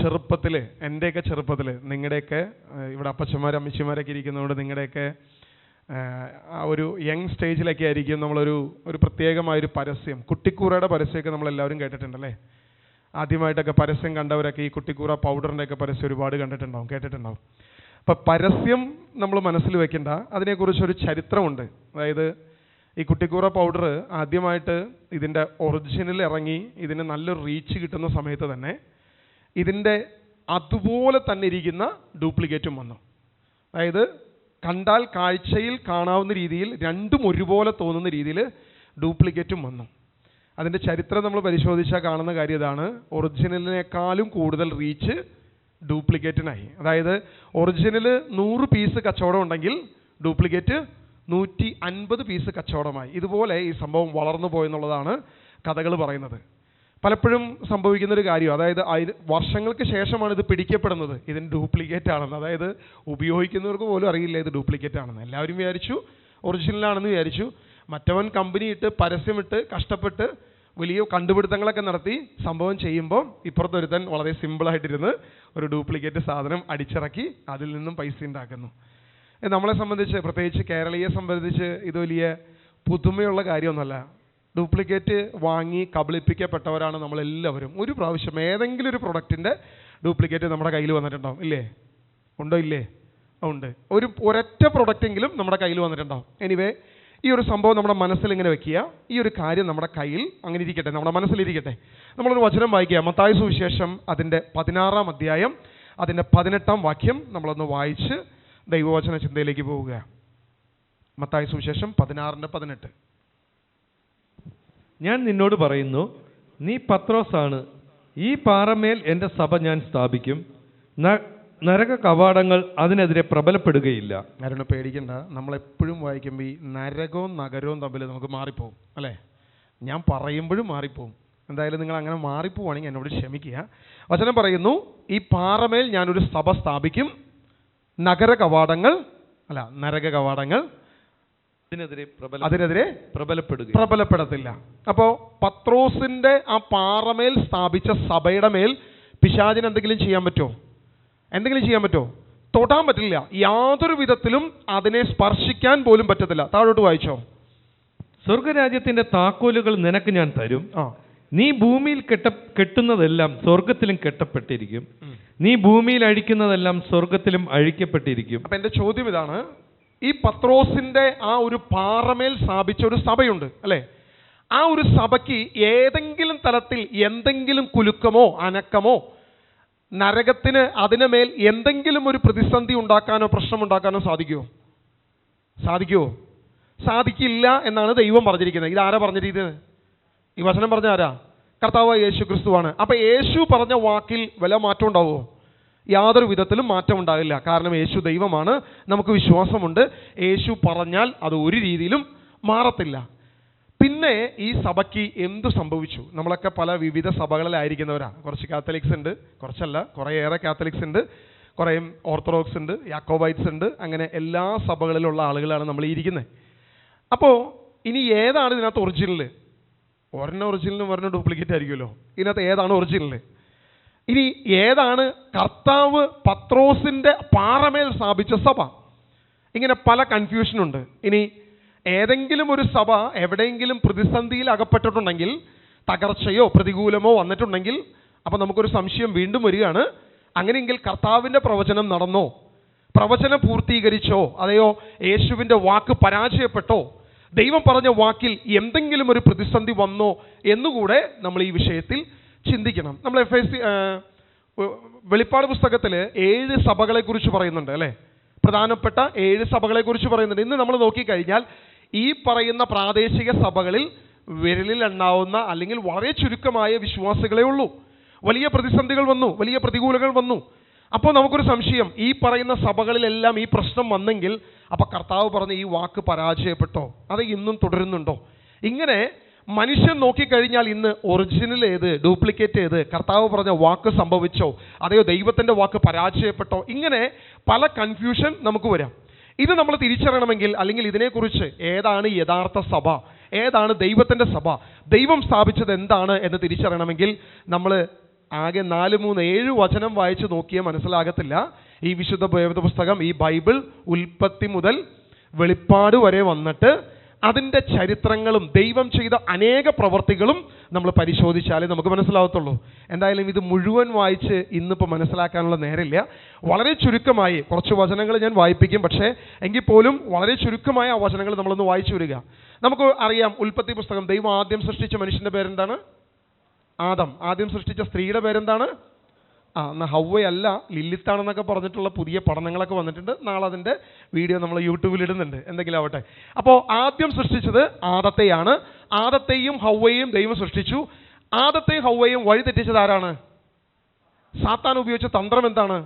ചെറുപ്പത്തിൽ, എൻ്റെയൊക്കെ ചെറുപ്പത്തിൽ, നിങ്ങളുടെയൊക്കെ ഇവിടെ അപ്പച്ചന്മാരും അമ്മച്ചിമാരൊക്കെ ഇരിക്കുന്നതുകൊണ്ട് നിങ്ങളുടെയൊക്കെ ആ ഒരു യങ് സ്റ്റേജിലൊക്കെ ആയിരിക്കും നമ്മളൊരു പ്രത്യേകമായൊരു പരസ്യം, കുട്ടിക്കൂറയുടെ പരസ്യമൊക്കെ നമ്മളെല്ലാവരും കേട്ടിട്ടുണ്ടല്ലേ. ആദ്യമായിട്ടൊക്കെ പരസ്യം കണ്ടവരൊക്കെ ഈ കുട്ടിക്കൂറ പൗഡറിൻ്റെയൊക്കെ പരസ്യം ഒരുപാട് കേട്ടിട്ടുണ്ടാവും. അപ്പം പരസ്യം നമ്മൾ മനസ്സിൽ വെക്കേണ്ട, അതിനെക്കുറിച്ചൊരു ചരിത്രമുണ്ട്. അതായത് ഈ കുട്ടിക്കൂറ പൗഡർ ആദ്യമായിട്ട് ഇതിൻ്റെ ഒറിജിനൽ ഇറങ്ങി ഇതിന് നല്ലൊരു റീച്ച് കിട്ടുന്ന സമയത്ത് തന്നെ ഇതിൻ്റെ അതുപോലെ തന്നെ ഇരിക്കുന്ന ഡ്യൂപ്ലിക്കേറ്റും വന്നു. അതായത് കണ്ടാൽ കാഴ്ചയിൽ കാണാവുന്ന രീതിയിൽ രണ്ടും ഒരുപോലെ തോന്നുന്ന രീതിയിൽ ഡ്യൂപ്ലിക്കേറ്റും വന്നു. അതിൻ്റെ ചരിത്രം നമ്മൾ പരിശോധിച്ചാൽ കാണുന്ന കാര്യം ഇതാണ്: ഒറിജിനലിനേക്കാളും കൂടുതൽ റീച്ച് ഡ്യൂപ്ലിക്കേറ്റിനായി. അതായത് ഒറിജിനൽ 100 പീസ് കച്ചവടം ഉണ്ടെങ്കിൽ ഡ്യൂപ്ലിക്കേറ്റ് 150 പീസ് കച്ചവടമായി. ഇതുപോലെ ഈ സംഭവം വളർന്നു പോയെന്നുള്ളതാണ് കഥകൾ പറയുന്നത്. പലപ്പോഴും സംഭവിക്കുന്നൊരു കാര്യം, അതായത് വർഷങ്ങൾക്ക് ശേഷമാണ് ഇത് പിടിക്കപ്പെടുന്നത് ഇതിന് ഡ്യൂപ്ലിക്കേറ്റ് ആണെന്ന്. അതായത് ഉപയോഗിക്കുന്നവർക്ക് പോലും അറിയില്ല ഇത് ഡ്യൂപ്ലിക്കേറ്റ് ആണെന്ന്. എല്ലാവരും വിചാരിച്ചു ഒറിജിനലാണെന്ന് വിചാരിച്ചു. മറ്റവൻ കമ്പനി ഇട്ട് പരസ്യമിട്ട് കഷ്ടപ്പെട്ട് വലിയ കണ്ടുപിടുത്തങ്ങളൊക്കെ നടത്തി സംഭവം ചെയ്യുമ്പോൾ ഇപ്പുറത്തൊരുത്തൻ വളരെ സിമ്പിളായിട്ടിരുന്ന് ഒരു ഡ്യൂപ്ലിക്കേറ്റ് സാധനം അടിച്ചിറക്കി അതിൽ നിന്നും പൈസ ഉണ്ടാക്കുന്നു. നമ്മളെ സംബന്ധിച്ച്, പ്രത്യേകിച്ച് കേരളീയെ സംബന്ധിച്ച് ഇത് വലിയ പുതുമയുള്ള കാര്യമൊന്നുമല്ല. ഡ്യൂപ്ലിക്കേറ്റ് വാങ്ങി കബളിപ്പിക്കപ്പെട്ടവരാണ് നമ്മളെല്ലാവരും. ഒരു പ്രാവശ്യം ഏതെങ്കിലും ഒരു പ്രൊഡക്റ്റിൻ്റെ ഡ്യൂപ്ലിക്കേറ്റ് നമ്മുടെ കയ്യിൽ വന്നിട്ടുണ്ടാവും, ഇല്ലേ? ഉണ്ടോ? ഇല്ലേ? ഉണ്ട്. ഒരൊറ്റ പ്രൊഡക്റ്റെങ്കിലും നമ്മുടെ കയ്യിൽ വന്നിട്ടുണ്ടാവും. എനിവേ, ഈ ഒരു സംഭവം നമ്മുടെ മനസ്സിൽ ഇങ്ങനെ വെക്കുക. ഈ ഒരു കാര്യം നമ്മുടെ കയ്യിൽ അങ്ങനെ ഇരിക്കട്ടെ, നമ്മുടെ മനസ്സിലിരിക്കട്ടെ. നമ്മളൊരു വചനം വായിക്കുക. മത്തായി സുവിശേഷം അതിൻ്റെ 16-ാം അധ്യായം അതിൻ്റെ 18-ാം വാക്യം നമ്മളൊന്ന് വായിച്ച് ദൈവവചന ചിന്തയിലേക്ക് പോവുക. മത്തായി സുവിശേഷം 16:18. ഞാൻ നിന്നോട് പറയുന്നു, നീ പത്രോസാണ്, ഈ പാറമേൽ എൻ്റെ സഭ ഞാൻ സ്ഥാപിക്കും, നരക കവാടങ്ങൾ അതിനെതിരെ പ്രബലപ്പെടുകയില്ല. ആരും പേടിക്കണ്ട. നമ്മളെപ്പോഴും വായിക്കുമ്പോൾ ഈ നരകവും നഗരവും തമ്മിൽ നമുക്ക് മാറിപ്പോവും, അല്ലേ? ഞാൻ പറയുമ്പോഴും മാറിപ്പോവും. എന്തായാലും നിങ്ങൾ അങ്ങനെ മാറിപ്പോവാണെങ്കിൽ എന്നോട് ക്ഷമിക്കുക. വചനം പറയുന്നു, ഈ പാറമേൽ ഞാനൊരു സഭ സ്ഥാപിക്കും, നരക കവാടങ്ങൾ അതിനെതിരെ പ്രബലപ്പെടത്തില്ല. അപ്പോൾ പത്രോസിന്റെ ആ പാറമേൽ സ്ഥാപിച്ച സഭയുടെ മേൽ പിശാചിന് എന്തെങ്കിലും ചെയ്യാൻ പറ്റുമോ? തൊടാൻ പറ്റില്ല. യാതൊരു വിധത്തിലും അതിനെ സ്പർശിക്കാൻ പോലും പറ്റത്തില്ല. താഴോട്ട് വായിച്ചോ. സ്വർഗരാജ്യത്തിന്റെ താക്കോലുകൾ നിനക്ക് ഞാൻ തരും. നീ ഭൂമിയിൽ കെട്ടുന്നതെല്ലാം സ്വർഗത്തിലും കെട്ടപ്പെട്ടിരിക്കും, നീ ഭൂമിയിൽ അഴിക്കുന്നതെല്ലാം സ്വർഗത്തിലും അഴിക്കപ്പെട്ടിരിക്കും. അപ്പൊ എന്റെ ചോദ്യം ഇതാണ്: ഈ പത്രോസിന്റെ ആ ഒരു പാറമേൽ സ്ഥാപിച്ച ഒരു സഭയുണ്ട്, അല്ലെ? ആ ഒരു സഭയ്ക്ക് ഏതെങ്കിലും തലത്തിൽ എന്തെങ്കിലും കുലുക്കമോ അനക്കമോ, നരകത്തിന് അതിന് മേൽ എന്തെങ്കിലും ഒരു പ്രതിസന്ധി ഉണ്ടാക്കാനോ പ്രശ്നമുണ്ടാക്കാനോ സാധിക്കുമോ? സാധിക്കില്ല എന്നാണ് ദൈവം പറഞ്ഞിരിക്കുന്നത്. ഇതാരാ പറഞ്ഞിരിക്കുന്നത്? ഈ വചനം പറഞ്ഞ ആരാ? കർത്താവായ യേശു ക്രിസ്തുവാണ്. അപ്പൊ യേശു പറഞ്ഞ വാക്കിൽ വല്ല മാറ്റം ഉണ്ടാവുമോ? യാതൊരു വിധത്തിലും മാറ്റം ഉണ്ടാകില്ല. കാരണം യേശു ദൈവമാണ്, നമുക്ക് വിശ്വാസമുണ്ട്. യേശു പറഞ്ഞാൽ അത് ഒരു രീതിയിലും മാറത്തില്ല. പിന്നെ ഈ സഭയ്ക്ക് എന്തു സംഭവിച്ചു? നമ്മളൊക്കെ പല വിവിധ സഭകളിലായിരിക്കുന്നവരാ. കുറച്ച് കാത്തലിക്സ് ഉണ്ട്, കുറച്ചല്ല, കുറേയേറെ കാത്തലിക്സ് ഉണ്ട്, കുറേ ഓർത്തഡോക്സ് ഉണ്ട്, യാക്കോബൈറ്റ്സ് ഉണ്ട്. അങ്ങനെ എല്ലാ സഭകളിലുള്ള ആളുകളാണ് നമ്മൾ ഇരിക്കുന്നത്. അപ്പോൾ ഇനി ഏതാണ് ഇതിനകത്ത് ഒറിജിനൽ? ഒരെണ്ണം ഒറിജിനലും ഒരെണ്ണം ഡ്യൂപ്ലിക്കേറ്റ് ആയിരിക്കുമല്ലോ. ഇതിനകത്ത് ഏതാണ് ഒറിജിനൽ? ഇനി ഏതാണ് കർത്താവ് പത്രോസിന്റെ പാറമേൽ സ്ഥാപിച്ച സഭ? ഇങ്ങനെ പല കൺഫ്യൂഷനുണ്ട്. ഇനി ഏതെങ്കിലും ഒരു സഭ എവിടെയെങ്കിലും പ്രതിസന്ധിയിൽ അകപ്പെട്ടിട്ടുണ്ടെങ്കിൽ, തകർച്ചയോ പ്രതികൂലമോ വന്നിട്ടുണ്ടെങ്കിൽ, അപ്പം നമുക്കൊരു സംശയം വീണ്ടും വരികയാണ്. അങ്ങനെയെങ്കിൽ കർത്താവിൻ്റെ പ്രവചനം നടന്നോ? പ്രവചനം പൂർത്തീകരിച്ചോ? അതെയോ യേശുവിൻ്റെ വാക്ക് പരാജയപ്പെട്ടോ? ദൈവം പറഞ്ഞ വാക്കിൽ എന്തെങ്കിലും ഒരു പ്രതിസന്ധി വന്നോ എന്നുകൂടെ നമ്മൾ ഈ വിഷയത്തിൽ ചിന്തിക്കണം. നമ്മൾ വെളിപ്പാട് പുസ്തകത്തിൽ 7 സഭകളെ കുറിച്ച് പറയുന്നുണ്ട്, അല്ലേ? പ്രധാനപ്പെട്ട 7 സഭകളെ കുറിച്ച് പറയുന്നുണ്ട്. ഇന്ന് നമ്മൾ നോക്കിക്കഴിഞ്ഞാൽ ഈ പറയുന്ന പ്രാദേശിക സഭകളിൽ വിരലിൽ എണ്ണാവുന്ന അല്ലെങ്കിൽ വളരെ ചുരുക്കമായ വിശ്വാസികളേ ഉള്ളൂ. വലിയ പ്രതിസന്ധികൾ വന്നു, വലിയ പ്രതികൂലങ്ങൾ വന്നു. അപ്പോൾ നമുക്കൊരു സംശയം, ഈ പറയുന്ന സഭകളിലെല്ലാം ഈ പ്രശ്നം വന്നെങ്കിൽ അപ്പോൾ കർത്താവ് പറഞ്ഞ ഈ വാക്ക് പരാജയപ്പെട്ടോ? അത് ഇന്നും തുടരുന്നുണ്ടോ? ഇങ്ങനെ മനുഷ്യൻ നോക്കിക്കഴിഞ്ഞാൽ ഇന്ന് ഒറിജിനൽ ഏത്, ഡ്യൂപ്ലിക്കേറ്റ് ഏത്, കർത്താവ് പറഞ്ഞ വാക്ക് സംഭവിച്ചോ, അതെയോ ദൈവത്തിൻ്റെ വാക്ക് പരാജയപ്പെട്ടോ? ഇങ്ങനെ പല കൺഫ്യൂഷൻ നമുക്ക് വരാം. ഇത് നമ്മൾ തിരിച്ചറിയണമെങ്കിൽ, അല്ലെങ്കിൽ ഇതിനെക്കുറിച്ച് ഏതാണ് യഥാർത്ഥ സഭ, ഏതാണ് ദൈവത്തിൻ്റെ സഭ, ദൈവം സ്ഥാപിച്ചത് എന്താണ് എന്ന് തിരിച്ചറിയണമെങ്കിൽ നമ്മൾ ആകെ 4, 3, 7 വചനം വായിച്ച് നോക്കിയാൽ മനസ്സിലാകത്തില്ല ഈ വിശുദ്ധ വേദപുസ്തകം, ഈ ബൈബിൾ ഉൽപ്പത്തി മുതൽ വെളിപ്പാട് വരെ വന്നിട്ട് അതിൻ്റെ ചരിത്രങ്ങളും ദൈവം ചെയ്ത അനേക പ്രവർത്തികളും നമ്മൾ പരിശോധിച്ചാലേ നമുക്ക് മനസ്സിലാവത്തുള്ളൂ. എന്തായാലും ഇത് മുഴുവൻ വായിച്ച് ഇന്നിപ്പോൾ മനസ്സിലാക്കാനുള്ള നേരമില്ല. വളരെ ചുരുക്കമായി കുറച്ച് വചനങ്ങൾ ഞാൻ വായിപ്പിക്കും. പക്ഷേ എങ്കിൽ പോലും വളരെ ചുരുക്കമായ ആ വചനങ്ങൾ നമ്മളൊന്ന് വായിച്ചു വരിക. നമുക്ക് അറിയാം, ഉൽപ്പത്തി പുസ്തകം ദൈവം ആദ്യം സൃഷ്ടിച്ച മനുഷ്യൻ്റെ പേരെന്താണ്? ആദം. ആദ്യം സൃഷ്ടിച്ച സ്ത്രീയുടെ പേരെന്താണ്? എന്നാൽ ഹവ്വയല്ല, ലില്ലിത്താണെന്നൊക്കെ പറഞ്ഞിട്ടുള്ള പുതിയ പഠനങ്ങളൊക്കെ വന്നിട്ടുണ്ട്. നാളെ അതിൻ്റെ വീഡിയോ നമ്മൾ യൂട്യൂബിൽ ഇടുന്നുണ്ട്, എന്തെങ്കിലും ആവട്ടെ. അപ്പോൾ ആദ്യം സൃഷ്ടിച്ചത് ആദത്തെയാണ്. ആദത്തെയും ഹവ്വയെയും ദൈവം സൃഷ്ടിച്ചു. ആദത്തെയും ഹവ്വയെയും വഴിതെറ്റിച്ചത് ആരാണ്? സാത്താൻ ഉപയോഗിച്ച തന്ത്രം എന്താണ്?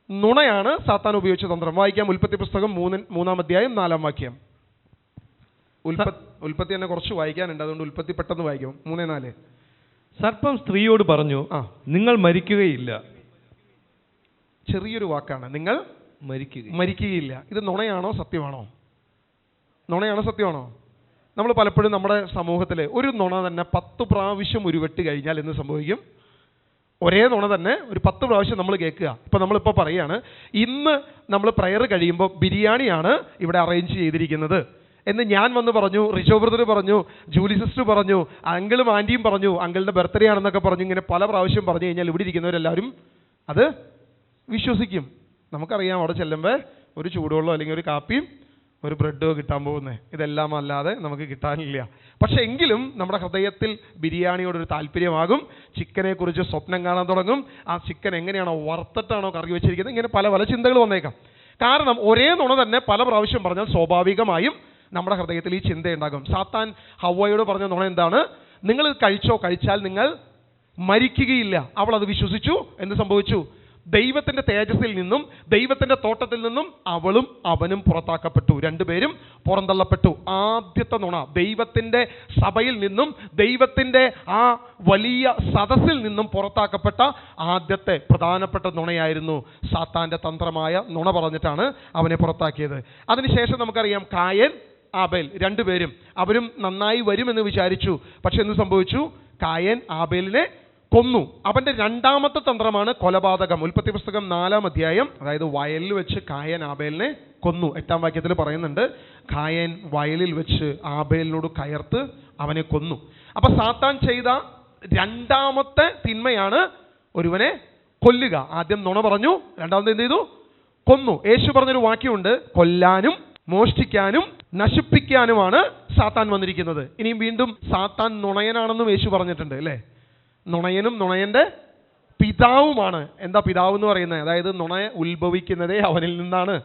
നുണയാണ് സാത്താൻ ഉപയോഗിച്ച തന്ത്രം. വായിക്കാം ഉൽപ്പത്തി പുസ്തകം 3-ാം അധ്യായം 4-ാം വാക്യം. ഉൽപ്പത്തി തന്നെ കുറച്ച് വായിക്കാനുണ്ട്, അതുകൊണ്ട് ഉൽപ്പത്തി പെട്ടെന്ന് വായിക്കും. 3-4. സർപ്പം സ്ത്രീയോട് പറഞ്ഞു, നിങ്ങൾ മരിക്കുകയില്ല. ചെറിയൊരു വാക്കാണ്, നിങ്ങൾ മരിക്കുകയില്ല. ഇത് നുണയാണോ സത്യമാണോ? നുണയാണോ സത്യമാണോ? നമ്മൾ പലപ്പോഴും നമ്മുടെ സമൂഹത്തിൽ ഒരു നുണ തന്നെ 10 പ്രാവശ്യം ഉരുവെട്ട് കഴിഞ്ഞാൽ എന്ത് സംഭവിക്കും? ഒരേ നുണ തന്നെ ഒരു 10 പ്രാവശ്യം നമ്മൾ കേൾക്കുക. ഇപ്പം നമ്മളിപ്പോൾ പറയുകയാണ്, ഇന്ന് നമ്മൾ പ്രയർ കഴിയുമ്പോൾ ബിരിയാണിയാണ് ഇവിടെ അറേഞ്ച് ചെയ്തിരിക്കുന്നത് എന്ന് ഞാൻ വന്ന് പറഞ്ഞു, റിജോ ബ്രദർ പറഞ്ഞു, ജൂലി സിസ്റ്റർ പറഞ്ഞു, അങ്കിളും ആൻറ്റിയും പറഞ്ഞു, അങ്കിളുടെ ബർത്ത്ഡേ ആണെന്നൊക്കെ പറഞ്ഞു. ഇങ്ങനെ പല പ്രാവശ്യം പറഞ്ഞു കഴിഞ്ഞാൽ ഇവിടെ ഇരിക്കുന്നവരെല്ലാവരും അത് വിശ്വസിക്കും. നമുക്കറിയാം അവിടെ ചെല്ലുമ്പോൾ ഒരു ചൂടുവെള്ളമോ അല്ലെങ്കിൽ ഒരു കാപ്പിയും ഒരു ബ്രെഡോ കിട്ടാൻ പോകുന്നത്. ഇതെല്ലാം അല്ലാതെ നമുക്ക് കിട്ടാനില്ല. പക്ഷെ എങ്കിലും നമ്മുടെ ഹൃദയത്തിൽ ബിരിയാണിയോടൊരു താല്പര്യമാകും. ചിക്കനെക്കുറിച്ച് സ്വപ്നം കാണാൻ തുടങ്ങും. ആ ചിക്കൻ എങ്ങനെയാണോ വറുത്തിട്ടാണോ കറി വെച്ചിരിക്കുന്നത്, ഇങ്ങനെ പല പല ചിന്തകൾ വന്നേക്കാം. കാരണം ഒരേ നുണ തന്നെ പല പ്രാവശ്യം പറഞ്ഞാൽ സ്വാഭാവികമായും നമ്മുടെ ഹൃദയത്തിൽ ഈ ചിന്തയുണ്ടാകും. സാത്താൻ ഹവ്വയോട് പറഞ്ഞ നുണ എന്താണ്? നിങ്ങൾ കഴിച്ചാൽ നിങ്ങൾ മരിക്കുകയില്ല. അവൾ അത് വിശ്വസിച്ചു. എന്ത് സംഭവിച്ചു? ദൈവത്തിൻ്റെ തേജസ്സിൽ നിന്നും ദൈവത്തിൻ്റെ തോട്ടത്തിൽ നിന്നും അവളും അവനും പുറത്താക്കപ്പെട്ടു. രണ്ടുപേരും പുറന്തള്ളപ്പെട്ടു. ആദ്യത്തെ നുണ ദൈവത്തിൻ്റെ സഭയിൽ നിന്നും ദൈവത്തിൻ്റെ ആ വലിയ സദസ്സിൽ നിന്നും പുറത്താക്കപ്പെട്ട ആദ്യത്തെ പ്രധാനപ്പെട്ട നുണയായിരുന്നു. സാത്താൻ്റെ തന്ത്രമായ നുണ പറഞ്ഞിട്ടാണ് അവനെ പുറത്താക്കിയത്. അതിനുശേഷം നമുക്കറിയാം കായൻ, ആബേൽ രണ്ടുപേരും അവരും നന്നായി വരുമെന്ന് വിചാരിച്ചു. പക്ഷെ എന്ത് സംഭവിച്ചു? കായൻ ആബേലിനെ കൊന്നു. അവൻ്റെ രണ്ടാമത്തെ തന്ത്രമാണ് കൊലപാതകം. ഉൽപ്പത്തി പുസ്തകം 4-ാം അധ്യായം, അതായത് വയലിൽ വെച്ച് കായൻ ആബേലിനെ കൊന്നു. 8-ാം വാക്യത്തിൽ പറയുന്നുണ്ട്, കായൻ വയലിൽ വെച്ച് ആബേലിനോട് കയർത്ത് അവനെ കൊന്നു. അപ്പൊ സാത്താൻ ചെയ്ത രണ്ടാമത്തെ തിന്മയാണ് ഒരുവനെ കൊല്ലുക. ആദ്യം നുണ പറഞ്ഞു, രണ്ടാമത് എന്ത് ചെയ്തു? കൊന്നു. യേശു പറഞ്ഞൊരു വാക്യമുണ്ട്, കൊല്ലാനും മോഷ്ടിക്കാനും നശിപ്പിക്കാനുമാണ് സാത്താൻ വന്നിരിക്കുന്നത്. ഇനിയും വീണ്ടും സാത്താൻ നുണയനാണെന്നും യേശു പറഞ്ഞിട്ടുണ്ട്, അല്ലേ? നുണയനും നുണയൻ്റെ പിതാവുമാണ്. എന്താ പിതാവ് എന്ന് പറയുന്നത്? അതായത് നുണ ഉത്ഭവിക്കുന്നതേ അവനിൽ നിന്നാണ്.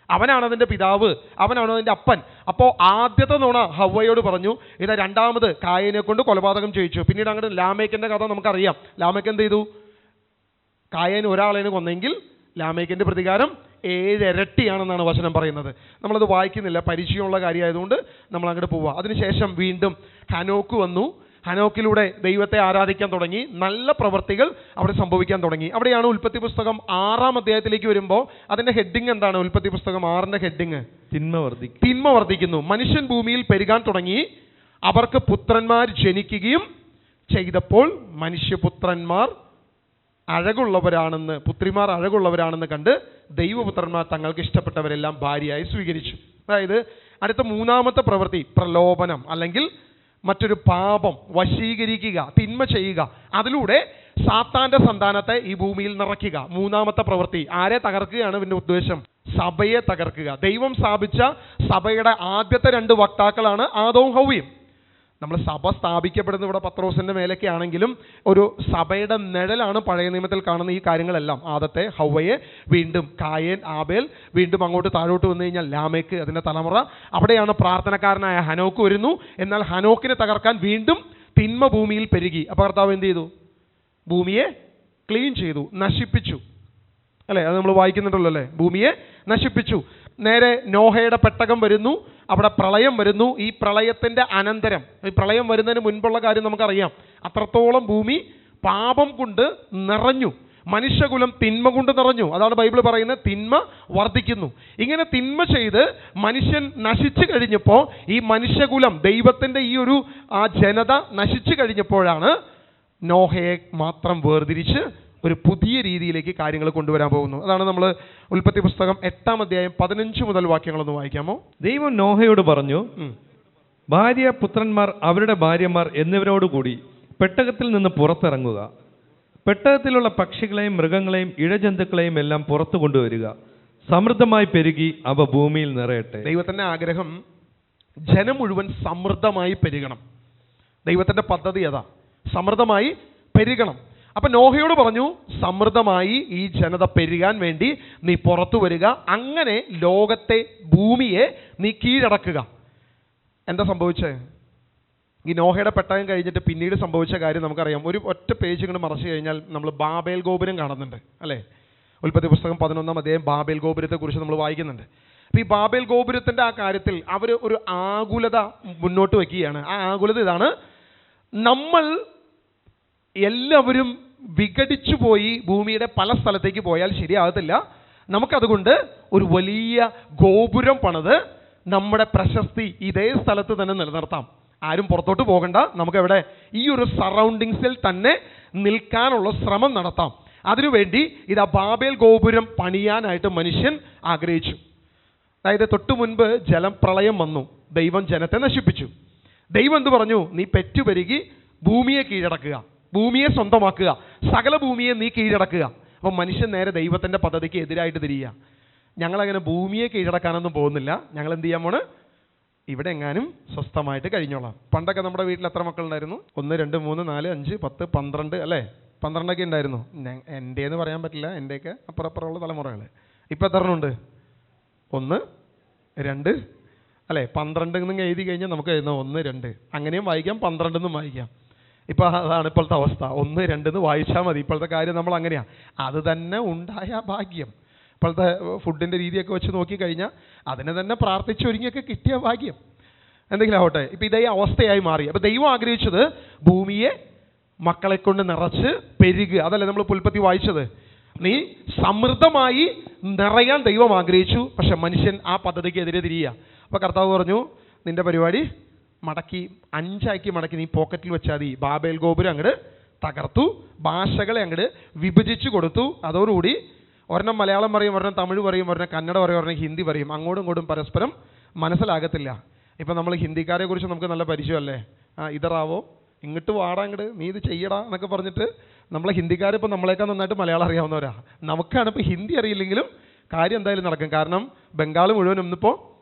അവനാണ് അതിൻ്റെ പിതാവ്, അവനാണ് അതിൻ്റെ അപ്പൻ. അപ്പോൾ ആദ്യത്തെ നുണ ഹവ്വയോട് പറഞ്ഞു. ഇതാ രണ്ടാമത് കായനെ കൊണ്ട് കൊലപാതകം ചെയ്യിച്ചു. പിന്നീട് അങ്ങോട്ട് ലാമേക്കിൻ്റെ കഥ നമുക്കറിയാം. ലാമേക്ക് എന്ത് ചെയ്തു? കായൻ ഒരാളേനെ കൊന്നെങ്കിൽ ലാമേക്കിൻ്റെ പ്രതികാരം 7 ഇരട്ടിയാണെന്നാണ് വചനം പറയുന്നത്. നമ്മളത് വായിക്കുന്നില്ല, പരിചയമുള്ള കാര്യമായതുകൊണ്ട് നമ്മൾ അങ്ങോട്ട് പോവുക. അതിനുശേഷം വീണ്ടും ഹനോക്ക് വന്നു. ഹനോക്കിലൂടെ ദൈവത്തെ ആരാധിക്കാൻ തുടങ്ങി. നല്ല പ്രവൃത്തികൾ അവിടെ സംഭവിക്കാൻ തുടങ്ങി. അവിടെയാണ് ഉൽപ്പത്തി പുസ്തകം 6-ാം അധ്യായത്തിലേക്ക് വരുമ്പോൾ അതിൻ്റെ ഹെഡിങ് എന്താണ്? ഉൽപ്പത്തി പുസ്തകം 6-ന്റെ ഹെഡിങ് തിന്മ വർദ്ധിക്കുന്നു. മനുഷ്യൻ ഭൂമിയിൽ പെരുകാൻ തുടങ്ങി. അവർക്ക് പുത്രന്മാർ ജനിക്കുകയും ചെയ്തപ്പോൾ മനുഷ്യപുത്രന്മാർ അഴകുള്ളവരാണെന്ന്, പുത്രിമാർ അഴകുള്ളവരാണെന്ന് കണ്ട് ദൈവപുത്രന്മാർ തങ്ങൾക്ക് ഇഷ്ടപ്പെട്ടവരെല്ലാം ഭാര്യയായി സ്വീകരിച്ചു. അതായത് അടുത്ത 3-ാമത്തെ പ്രവൃത്തി പ്രലോഭനം, അല്ലെങ്കിൽ മറ്റൊരു പാപം, വശീകരിക്കുക, തിന്മ ചെയ്യുക. അതിലൂടെ സാത്താന്റെ സന്താനത്തെ ഈ ഭൂമിയിൽ നിറയ്ക്കുക. 3-ാമത്തെ പ്രവൃത്തി ആരെ തകർക്കുകയാണ് ഇതിന്റെ ഉദ്ദേശം? സഭയെ തകർക്കുക. ദൈവം സ്ഥാപിച്ച സഭയുടെ ആദ്യത്തെ 2 വക്താക്കളാണ് ആദവും ഹവ്വയും. നമ്മൾ സഭ സ്ഥാപിക്കപ്പെടുന്ന ഇവിടെ പത്രോസിന്റെ മേലൊക്കെ ആണെങ്കിലും ഒരു സഭയുടെ നിഴലാണ് പഴയ നിയമത്തിൽ കാണുന്ന ഈ കാര്യങ്ങളെല്ലാം. ആദത്തെ, ഹവ്വയെ, വീണ്ടും കായൻ, ആബേൽ, വീണ്ടും അങ്ങോട്ട് താഴോട്ട് വന്നു കഴിഞ്ഞാൽ ലാമേക്ക്, അതിൻ്റെ തലമുറ. അവിടെയാണ് പ്രാർത്ഥനക്കാരനായ ഹനോക്ക് വരുന്നു. എന്നാൽ ഹനോക്കിനെ തകർക്കാൻ വീണ്ടും തിന്മ ഭൂമിയിൽ പെരുകി. അപ്പോൾ കർത്താവ് എന്ത് ചെയ്തു? ഭൂമിയെ ക്ലീൻ ചെയ്തു, നശിപ്പിച്ചു, അല്ലേ? അത് നമ്മൾ വായിക്കുന്നുണ്ടല്ലോ, അല്ലേ? ഭൂമിയെ നശിപ്പിച്ചു. നേരെ നോഹയുടെ പെട്ടകം വരുന്നു, അവിടെ പ്രളയം വരുന്നു. ഈ പ്രളയത്തിൻ്റെ അനന്തരം, ഈ പ്രളയം വരുന്നതിന് മുൻപുള്ള കാര്യം നമുക്കറിയാം. അത്രത്തോളം ഭൂമി പാപം കൊണ്ട് നിറഞ്ഞു, മനുഷ്യകുലം തിന്മ കൊണ്ട് നിറഞ്ഞു. അതാണ് ബൈബിൾ പറയുന്നത്, തിന്മ വർദ്ധിക്കുന്നു. ഇങ്ങനെ തിന്മ ചെയ്ത് മനുഷ്യൻ നശിച്ചു കഴിഞ്ഞപ്പോൾ, ഈ മനുഷ്യകുലം, ദൈവത്തിൻ്റെ ഈ ഒരു ജനത നശിച്ചു കഴിഞ്ഞപ്പോഴാണ് നോഹയെ മാത്രം വേർതിരിച്ച് ഒരു പുതിയ രീതിയിലേക്ക് കാര്യങ്ങൾ കൊണ്ടുവരാൻ പോകുന്നു. അതാണ് നമ്മൾ ഉൽപ്പത്തി പുസ്തകം 8-ാം അധ്യായം 15 മുതൽ വാക്യങ്ങളൊന്ന് വായിക്കാമോ? ദൈവം നോഹയോട് പറഞ്ഞു, ഭാര്യ, പുത്രന്മാർ, അവരുടെ ഭാര്യമാർ എന്നിവരോടുകൂടി പെട്ടകത്തിൽ നിന്ന് പുറത്തിറങ്ങുക. പെട്ടകത്തിലുള്ള പക്ഷികളെയും മൃഗങ്ങളെയും ഇഴജന്തുക്കളെയും എല്ലാം പുറത്തു കൊണ്ടുവരിക. സമൃദ്ധമായി പെരുകി അവ ഭൂമിയിൽ നിറയട്ടെ. ദൈവത്തിന്റെ ആഗ്രഹം ജനം മുഴുവൻ സമൃദ്ധമായി പെരുകണം. ദൈവത്തിന്റെ പദ്ധതി അതാ, സമൃദ്ധമായി പെരുകണം. അപ്പൊ നോഹയോട് പറഞ്ഞു, സമൃദ്ധമായി ഈ ജനത പെരുകാൻ വേണ്ടി നീ പുറത്തു വരിക. അങ്ങനെ ലോകത്തെ, ഭൂമിയെ നീ കീഴടക്കുക. എന്താ സംഭവിച്ചേ? ഈ നോഹയുടെ പെട്ടകം കഴിഞ്ഞിട്ട് പിന്നീട് സംഭവിച്ച കാര്യം നമുക്കറിയാം. ഒരു ഒറ്റ പേജ് ഇങ്ങോട്ട് മറച്ചു കഴിഞ്ഞാൽ നമ്മൾ ബാബേൽ ഗോപുരം കാണുന്നുണ്ട്, അല്ലേ? ഉൽപ്പത്തി പുസ്തകം 11-ാം അധ്യായം ബാബേൽ ഗോപുരത്തെ കുറിച്ച് നമ്മൾ വായിക്കുന്നുണ്ട്. അപ്പോൾ ഈ ബാബേൽ ഗോപുരത്തിന്റെ ആ കാര്യത്തിൽ അവർ ഒരു ആകുലത മുന്നോട്ട് വയ്ക്കുകയാണ്. ആ ആകുലത ഇതാണ്: നമ്മൾ എല്ലാവരും വിഘടിച്ചു പോയി ഭൂമിയുടെ പല സ്ഥലത്തേക്ക് പോയാൽ ശരിയാകത്തില്ല. നമുക്കതുകൊണ്ട് ഒരു വലിയ ഗോപുരം പണിത് നമ്മുടെ പ്രശസ്തി ഇതേ സ്ഥലത്ത് തന്നെ നിലനിർത്താം. ആരും പുറത്തോട്ട് പോകണ്ട, നമുക്കെവിടെ ഈ ഒരു സറൗണ്ടിങ്സിൽ തന്നെ നിൽക്കാനുള്ള ശ്രമം നടത്താം. അതിനുവേണ്ടി ഇതാ ബാബേൽ ഗോപുരം പണിയാനായിട്ട് മനുഷ്യൻ ആഗ്രഹിച്ചു. അതായത് തൊട്ടു മുൻപ് ജലപ്രളയം വന്നു, ദൈവം ജനത്തെ നശിപ്പിച്ചു. ദൈവം എന്ത് പറഞ്ഞു? നീ പെറ്റുപെരുകി ഭൂമിയെ കീഴടക്കുക, ഭൂമിയെ സ്വന്തമാക്കുക, സകല ഭൂമിയെ നീ കീഴടക്കുക. അപ്പം മനുഷ്യൻ നേരെ ദൈവത്തിൻ്റെ പദ്ധതിക്ക് എതിരായിട്ട് തിരിയുക. ഞങ്ങളങ്ങനെ ഭൂമിയെ കീഴടക്കാനൊന്നും പോകുന്നില്ല, ഞങ്ങൾ എന്ത് ചെയ്യാൻ പോണ്? ഇവിടെ എങ്ങാനും സ്വസ്ഥമായിട്ട് കഴിഞ്ഞോളാം. പണ്ടൊക്കെ നമ്മുടെ വീട്ടിൽ എത്ര മക്കളുണ്ടായിരുന്നു? 1, 2, 3, 4, 5, 10, 12 അല്ലേ? 12 ഉണ്ടായിരുന്നു. എൻ്റെന്ന് പറയാൻ പറ്റില്ല, എൻ്റെയൊക്കെ അപ്പുറപ്പുറമുള്ള തലമുറകൾ. ഇപ്പം എത്ര ഉണ്ട്? 1, 2 അല്ലേ? 12 എന്നും എഴുതി കഴിഞ്ഞാൽ നമുക്ക് എഴുതുന്ന 1, 2 അങ്ങനെയും വായിക്കാം, 12 എന്നും വായിക്കാം. ഇപ്പം അതാണ് ഇപ്പോഴത്തെ അവസ്ഥ. 1, 2 എന്ന് വായിച്ചാൽ മതി. ഇപ്പോഴത്തെ കാര്യം നമ്മൾ അങ്ങനെയാണ്. അത് തന്നെ ഉണ്ടായ ഭാഗ്യം. ഇപ്പോഴത്തെ ഫുഡിൻ്റെ രീതിയൊക്കെ വെച്ച് നോക്കിക്കഴിഞ്ഞാൽ അതിനെ തന്നെ പ്രാർത്ഥിച്ചൊരുങ്ങിയൊക്കെ കിട്ടിയ ഭാഗ്യം. എന്തെങ്കിലും ആവട്ടെ, ഇപ്പം ഇതേ അവസ്ഥയായി മാറി. അപ്പം ദൈവം ആഗ്രഹിച്ചത് ഭൂമിയെ മക്കളെ കൊണ്ട് നിറച്ച് പെരുകുക. അതല്ലേ നമ്മൾ ഉൽപ്പത്തി വായിച്ചത്? നീ സമൃദ്ധമായി നിറയാൻ ദൈവം ആഗ്രഹിച്ചു. പക്ഷെ മനുഷ്യൻ ആ പദ്ധതിക്ക് എതിരെ തിരിയുക. അപ്പോൾ കർത്താവ് പറഞ്ഞു, നിന്റെ പരിപാടി മടക്കി 5 മടക്കി നീ പോക്കറ്റിൽ വെച്ചാൽ മതി. ബാബേൽ ഗോപുരം അങ്ങോട്ട് തകർത്തു, ഭാഷകളെ അങ്ങോട്ട് വിഭജിച്ചു കൊടുത്തു. അതോടുകൂടി ഒരെണ്ണം മലയാളം പറയും, ഒരെണ്ണം തമിഴ് പറയും, ഒരെണ്ണം കന്നഡ പറയും, ഒരെണ്ണം ഹിന്ദി പറയും. അങ്ങോട്ടും ഇങ്ങോട്ടും പരസ്പരം മനസ്സിലാകത്തില്ല. ഇപ്പം നമ്മൾ ഹിന്ദിക്കാരെ കുറിച്ച് നമുക്ക് നല്ല പരിചയമല്ലേ? ഇതറാവോ, ഇങ്ങോട്ട് വാടാ, ഇങ്ങോട്ട് നീ ഇത് ചെയ്യടാ എന്നൊക്കെ പറഞ്ഞിട്ട് നമ്മളെ ഹിന്ദിക്കാരിപ്പോൾ നമ്മളെക്കാൾ നന്നായിട്ട് മലയാളം അറിയാവുന്നവരാ. നമുക്കാണ് ഇപ്പോൾ ഹിന്ദി അറിയില്ലെങ്കിലും കാര്യം എന്തായാലും നടക്കും. കാരണം ബംഗാൾ മുഴുവൻ ഒന്നിപ്പോൾ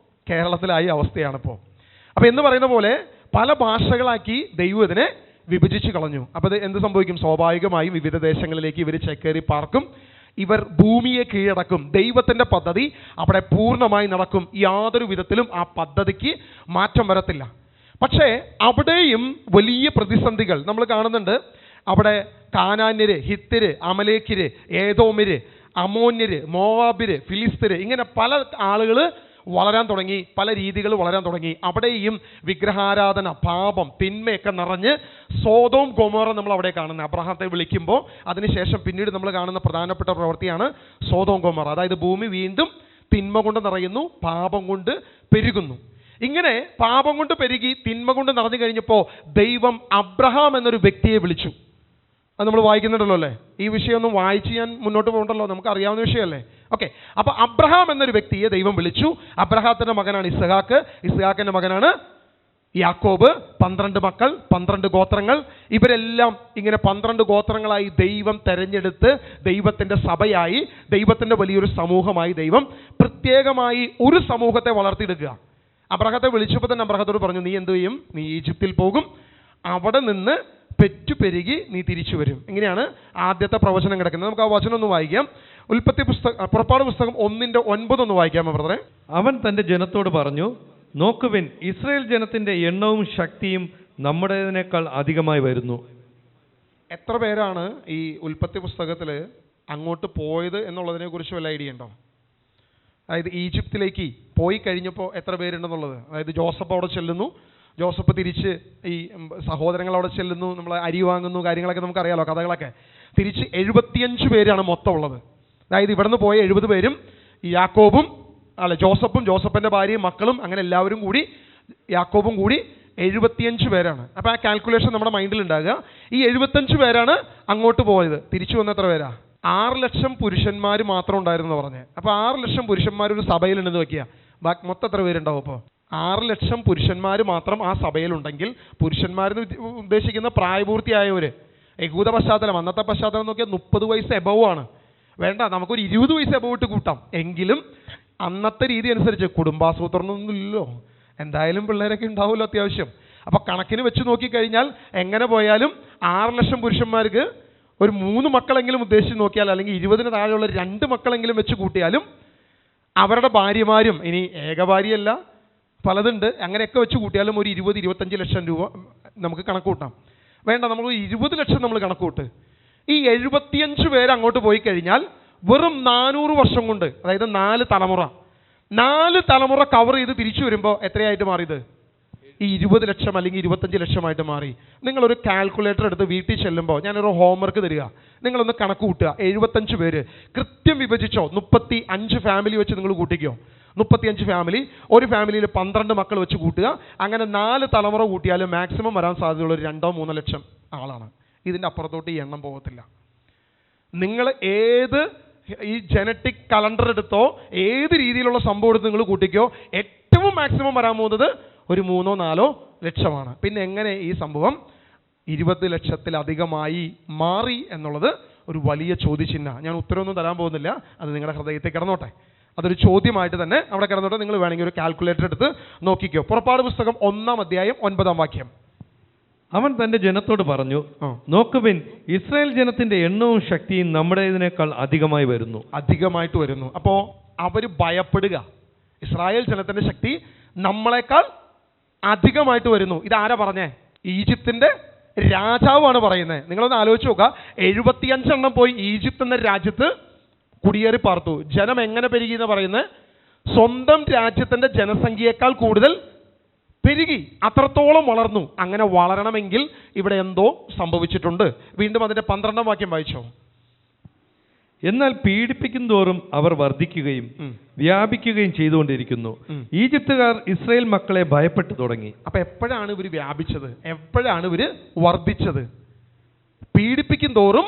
കേരളത്തിലായ അവസ്ഥയാണിപ്പോൾ. അപ്പോൾ എന്ന് പറയുന്ന പോലെ പല ഭാഷകളാക്കി ദൈവം ഇതിനെ വിഭജിച്ച് കളഞ്ഞു. അപ്പോൾ ഇത് എന്ത് സംഭവിക്കും? സ്വാഭാവികമായും വിവിധ ദേശങ്ങളിലേക്ക് ഇവർ ചേക്കേറി പാർക്കും. ഇവർ ഭൂമിയെ കീഴടക്കും. ദൈവത്തിൻ്റെ പദ്ധതി അവിടെ പൂർണ്ണമായി നടക്കും. യാതൊരു വിധത്തിലും ആ പദ്ധതിക്ക് മാറ്റം വരത്തില്ല. പക്ഷേ അവിടെയും വലിയ പ്രതിസന്ധികൾ നമ്മൾ കാണുന്നുണ്ട്. അവിടെ കാനാന്യര്, ഹിത്യര്, അമലേക്യര്, ഏദോമ്യര്, അമോന്യര്, മോവാബിര്, ഫിലിസ്തര്, ഇങ്ങനെ പല ആളുകൾ വളരാൻ തുടങ്ങി, പല രീതികൾ വളരാൻ തുടങ്ങി. അവിടെയും വിഗ്രഹാരാധന, പാപം, തിന്മയൊക്കെ നിറഞ്ഞ് സോദോം ഗൊമോറ നമ്മൾ അവിടെ കാണുന്നത്. അബ്രഹാത്തെ വിളിക്കുമ്പോൾ അതിനുശേഷം പിന്നീട് നമ്മൾ കാണുന്ന പ്രധാനപ്പെട്ട പ്രവൃത്തിയാണ് സോദോം ഗൊമോറ. അതായത് ഭൂമി വീണ്ടും തിന്മ കൊണ്ട് നിറയുന്നു, പാപം കൊണ്ട് പെരുകുന്നു. ഇങ്ങനെ പാപം കൊണ്ട് പെരുകി തിന്മ കൊണ്ട് നിറഞ്ഞു കഴിഞ്ഞപ്പോൾ ദൈവം അബ്രഹാം എന്നൊരു വ്യക്തിയെ വിളിച്ചു. അത് നമ്മൾ വായിക്കുന്നുണ്ടല്ലോ അല്ലേ? ഈ വിഷയമൊന്നും വായിച്ച് ഞാൻ മുന്നോട്ട് പോകണ്ടല്ലോ, നമുക്ക് അറിയാവുന്ന വിഷയമല്ലേ? ഓക്കെ, അപ്പോൾ അബ്രഹാം എന്നൊരു വ്യക്തിയെ ദൈവം വിളിച്ചു. അബ്രഹാത്തിൻ്റെ മകനാണ് ഇസ്ഹാക്ക്, ഇസ്ഹാക്കിൻ്റെ മകനാണ് യാക്കോബ്. 12 മക്കൾ, 12 ഗോത്രങ്ങൾ. ഇവരെല്ലാം ഇങ്ങനെ 12 ഗോത്രങ്ങളായി ദൈവം തെരഞ്ഞെടുത്ത് ദൈവത്തിൻ്റെ സഭയായി, ദൈവത്തിൻ്റെ വലിയൊരു സമൂഹമായി ദൈവം പ്രത്യേകമായി ഒരു സമൂഹത്തെ വളർത്തിയെടുക്കുക. അബ്രഹാത്തെ വിളിച്ചപ്പോൾ തന്നെ അബ്രഹാത്തോട് പറഞ്ഞു, നീ എന്ത് ചെയ്യും? നീ ഈജിപ്തിൽ പോകും, അവിടെ നിന്ന് പെറ്റുപെരുകി നീ തിരിച്ചു വരും. ഇങ്ങനെയാണ് ആദ്യത്തെ പ്രവചനം കിടക്കുന്നത്. നമുക്ക് ആ വചനം ഒന്ന് വായിക്കാം. പുറപ്പാട് പുസ്തകം 1:9 ഒന്ന് വായിക്കാമോ ബ്രദറെ? അവൻ തൻ്റെ ജനത്തോട് പറഞ്ഞു, നോക്കുവിൻ, ഇസ്രായേൽ ജനത്തിന്റെ എണ്ണവും ശക്തിയും നമ്മുടേതിനേക്കാൾ അധികമായി വരുന്നു. എത്ര പേരാണ് ഈ ഉൽപ്പത്തി പുസ്തകത്തിൽ അങ്ങോട്ട് പോയത് എന്നുള്ളതിനെ കുറിച്ച് വല്ല ഐഡിയ ഉണ്ടോ? അതായത് ഈജിപ്തിലേക്ക് പോയി കഴിഞ്ഞപ്പോൾ എത്ര പേരുണ്ടെന്നുള്ളത്. അതായത് ജോസഫ് അവിടെ ചെല്ലുന്നു, ജോസഫ് തിരിച്ച് ഈ സഹോദരങ്ങൾ അവിടെ ചെല്ലുന്നു, നമ്മൾ അരി വാങ്ങുന്നു, കാര്യങ്ങളൊക്കെ നമുക്കറിയാലോ, കഥകളൊക്കെ. തിരിച്ച് 75 പേരാണ് മൊത്തം ഉള്ളത്. അതായത് ഇവിടുന്ന് പോയ 70 പേരും ഈ യാക്കോബും ജോസഫും ജോസഫിൻ്റെ ഭാര്യയും മക്കളും അങ്ങനെ എല്ലാവരും കൂടി യാക്കോബും കൂടി 75 പേരാണ്. അപ്പോൾ ആ കാൽക്കുലേഷൻ നമ്മുടെ മൈൻഡിൽ ഉണ്ടാകുക. ഈ 75 പേരാണ് അങ്ങോട്ട് പോയത്. തിരിച്ചു വന്ന എത്ര പേരാ? 6 ലക്ഷം പുരുഷന്മാർ മാത്രം ഉണ്ടായിരുന്നു പറഞ്ഞത്. അപ്പോൾ 6 ലക്ഷം പുരുഷന്മാർ ഒരു സഭയിലുണ്ടെന്ന് വയ്ക്കുക. ബാക്കി മൊത്തം എത്ര പേരുണ്ടാവും? അപ്പോൾ 6 ലക്ഷം പുരുഷന്മാർ മാത്രം ആ സഭയിലുണ്ടെങ്കിൽ, പുരുഷന്മാരെന്ന് ഉദ്ദേശിക്കുന്ന പ്രായപൂർത്തിയായവർ, യഹൂദ പശ്ചാത്തലം, അന്നത്തെ പശ്ചാത്തലം നോക്കിയാൽ 30 വയസ്സ് എബവ് ആണ്. വേണ്ട, നമുക്കൊരു 20 വയസ്സ് എബവ് ഇട്ട് കൂട്ടാം. എങ്കിലും അന്നത്തെ രീതി അനുസരിച്ച് കുടുംബാസൂത്രണമൊന്നും ഇല്ലല്ലോ, എന്തായാലും പിള്ളേരൊക്കെ ഉണ്ടാവുമല്ലോ അത്യാവശ്യം. അപ്പോൾ കണക്കിന് വെച്ച് നോക്കിക്കഴിഞ്ഞാൽ എങ്ങനെ പോയാലും 6 ലക്ഷം പുരുഷന്മാർക്ക് ഒരു 3 മക്കളെങ്കിലും ഉദ്ദേശിച്ച് നോക്കിയാൽ, അല്ലെങ്കിൽ 20-ന് താഴെയുള്ള 2 മക്കളെങ്കിലും വെച്ച് കൂട്ടിയാലും അവരുടെ ഭാര്യമാരും, ഇനി ഏകഭാര്യയല്ല പലതുണ്ട്, അങ്ങനെയൊക്കെ വെച്ച് കൂട്ടിയാലും ഒരു 20-25 ലക്ഷം രൂപ നമുക്ക് കണക്ക് കൂട്ടാം. വേണ്ട, നമ്മൾ 20 ലക്ഷം നമ്മൾ കണക്ക് കൂട്ട്. ഈ 75 പേര് അങ്ങോട്ട് പോയി കഴിഞ്ഞാൽ വെറും 400 വർഷം കൊണ്ട്, അതായത് 4 തലമുറ കവർ ചെയ്ത് തിരിച്ചു വരുമ്പോൾ എത്രയായിട്ട് മാറിയത്? ഈ 20 ലക്ഷം അല്ലെങ്കിൽ 25 ലക്ഷമായിട്ട് മാറി. നിങ്ങളൊരു കാൽക്കുലേറ്റർ എടുത്ത് വീട്ടിൽ ചെല്ലുമ്പോൾ ഞാനൊരു ഹോംവർക്ക് തരിക, നിങ്ങളൊന്ന് കണക്ക് കൂട്ടുക. 75 പേര് കൃത്യം വിഭജിച്ചോ. 35 ഫാമിലി വെച്ച് നിങ്ങൾ കൂട്ടിക്കോ. 35 ഫാമിലി, ഒരു ഫാമിലിയിൽ 12 മക്കൾ വെച്ച് കൂട്ടുക. അങ്ങനെ 4 തലമുറ കൂട്ടിയാലും മാക്സിമം വരാൻ സാധ്യതയുള്ള ഒരു 2-3 ലക്ഷം ആളാണ്. ഇതിൻ്റെ അപ്പുറത്തോട്ട് ഈ എണ്ണം പോകത്തില്ല. നിങ്ങൾ ഏത് ഈ ജനറ്റിക് കലണ്ടർ എടുത്തോ, ഏത് രീതിയിലുള്ള സംഭവം എടുത്ത് നിങ്ങൾ കൂട്ടിക്കോ, ഏറ്റവും മാക്സിമം വരാൻ പോകുന്നത് ഒരു 3-4 ലക്ഷമാണ്. പിന്നെ എങ്ങനെ ഈ സംഭവം 20 ലക്ഷത്തിലധികമായി മാറി എന്നുള്ളത് ഒരു വലിയ ചോദ്യചിഹ്ന. ഞാൻ ഉത്തരവൊന്നും തരാൻ പോകുന്നില്ല, അത് നിങ്ങളുടെ ഹൃദയത്തിൽ കിടന്നോട്ടെ. അതൊരു ചോദ്യമായിട്ട് തന്നെ അവിടെ കിടന്നോട്ടെ. നിങ്ങൾ വേണമെങ്കിൽ ഒരു കാൽക്കുലേറ്റർ എടുത്ത് നോക്കിക്കോ. പുറപ്പാട് പുസ്തകം 1-ാം അധ്യായം 9-ാം വാക്യം. അവൻ തന്റെ ജനത്തോട് പറഞ്ഞു, നോക്കുവിൻ, ഇസ്രായേൽ ജനത്തിന്റെ എണ്ണവും ശക്തിയും നമ്മുടേതിനേക്കാൾ അധികമായി വരുന്നു. അധികമായിട്ട് വരുന്നു. അപ്പോൾ അവർ ഭയപ്പെടുക, ഇസ്രായേൽ ജനത്തിന്റെ ശക്തി നമ്മളെക്കാൾ അധികമായിട്ട് വരുന്നു. ഇതാരാ പറഞ്ഞേ? ഈജിപ്തിന്റെ രാജാവാണ് പറയുന്നത്. നിങ്ങളൊന്ന് ആലോചിച്ച് നോക്കുക. 75 എണ്ണം പോയി ഈജിപ്ത് എന്ന രാജ്യത്ത് കുടിയേറി പാർത്തു. ജനം എങ്ങനെ പെരുകി എന്ന് പറയുന്നത്? സ്വന്തം രാജ്യത്തിന്റെ ജനസംഖ്യയേക്കാൾ കൂടുതൽ പെരുകി, അത്രത്തോളം വളർന്നു. അങ്ങനെ വളരണമെങ്കിൽ ഇവിടെ എന്തോ സംഭവിച്ചിട്ടുണ്ട്. വീണ്ടും അതിന്റെ 12-ാം വാക്യം വായിച്ചോ. എന്നാൽ പീഡിപ്പിക്കും തോറും അവർ വർദ്ധിക്കുകയും വ്യാപിക്കുകയും ചെയ്തുകൊണ്ടിരിക്കുന്നു. ഈജിപ്തുകാർ ഇസ്രായേൽ മക്കളെ ഭയപ്പെട്ടു തുടങ്ങി. അപ്പൊ എപ്പോഴാണ് ഇവർ വ്യാപിച്ചത്? എപ്പോഴാണ് ഇവർ വർദ്ധിച്ചത്? പീഡിപ്പിക്കും തോറും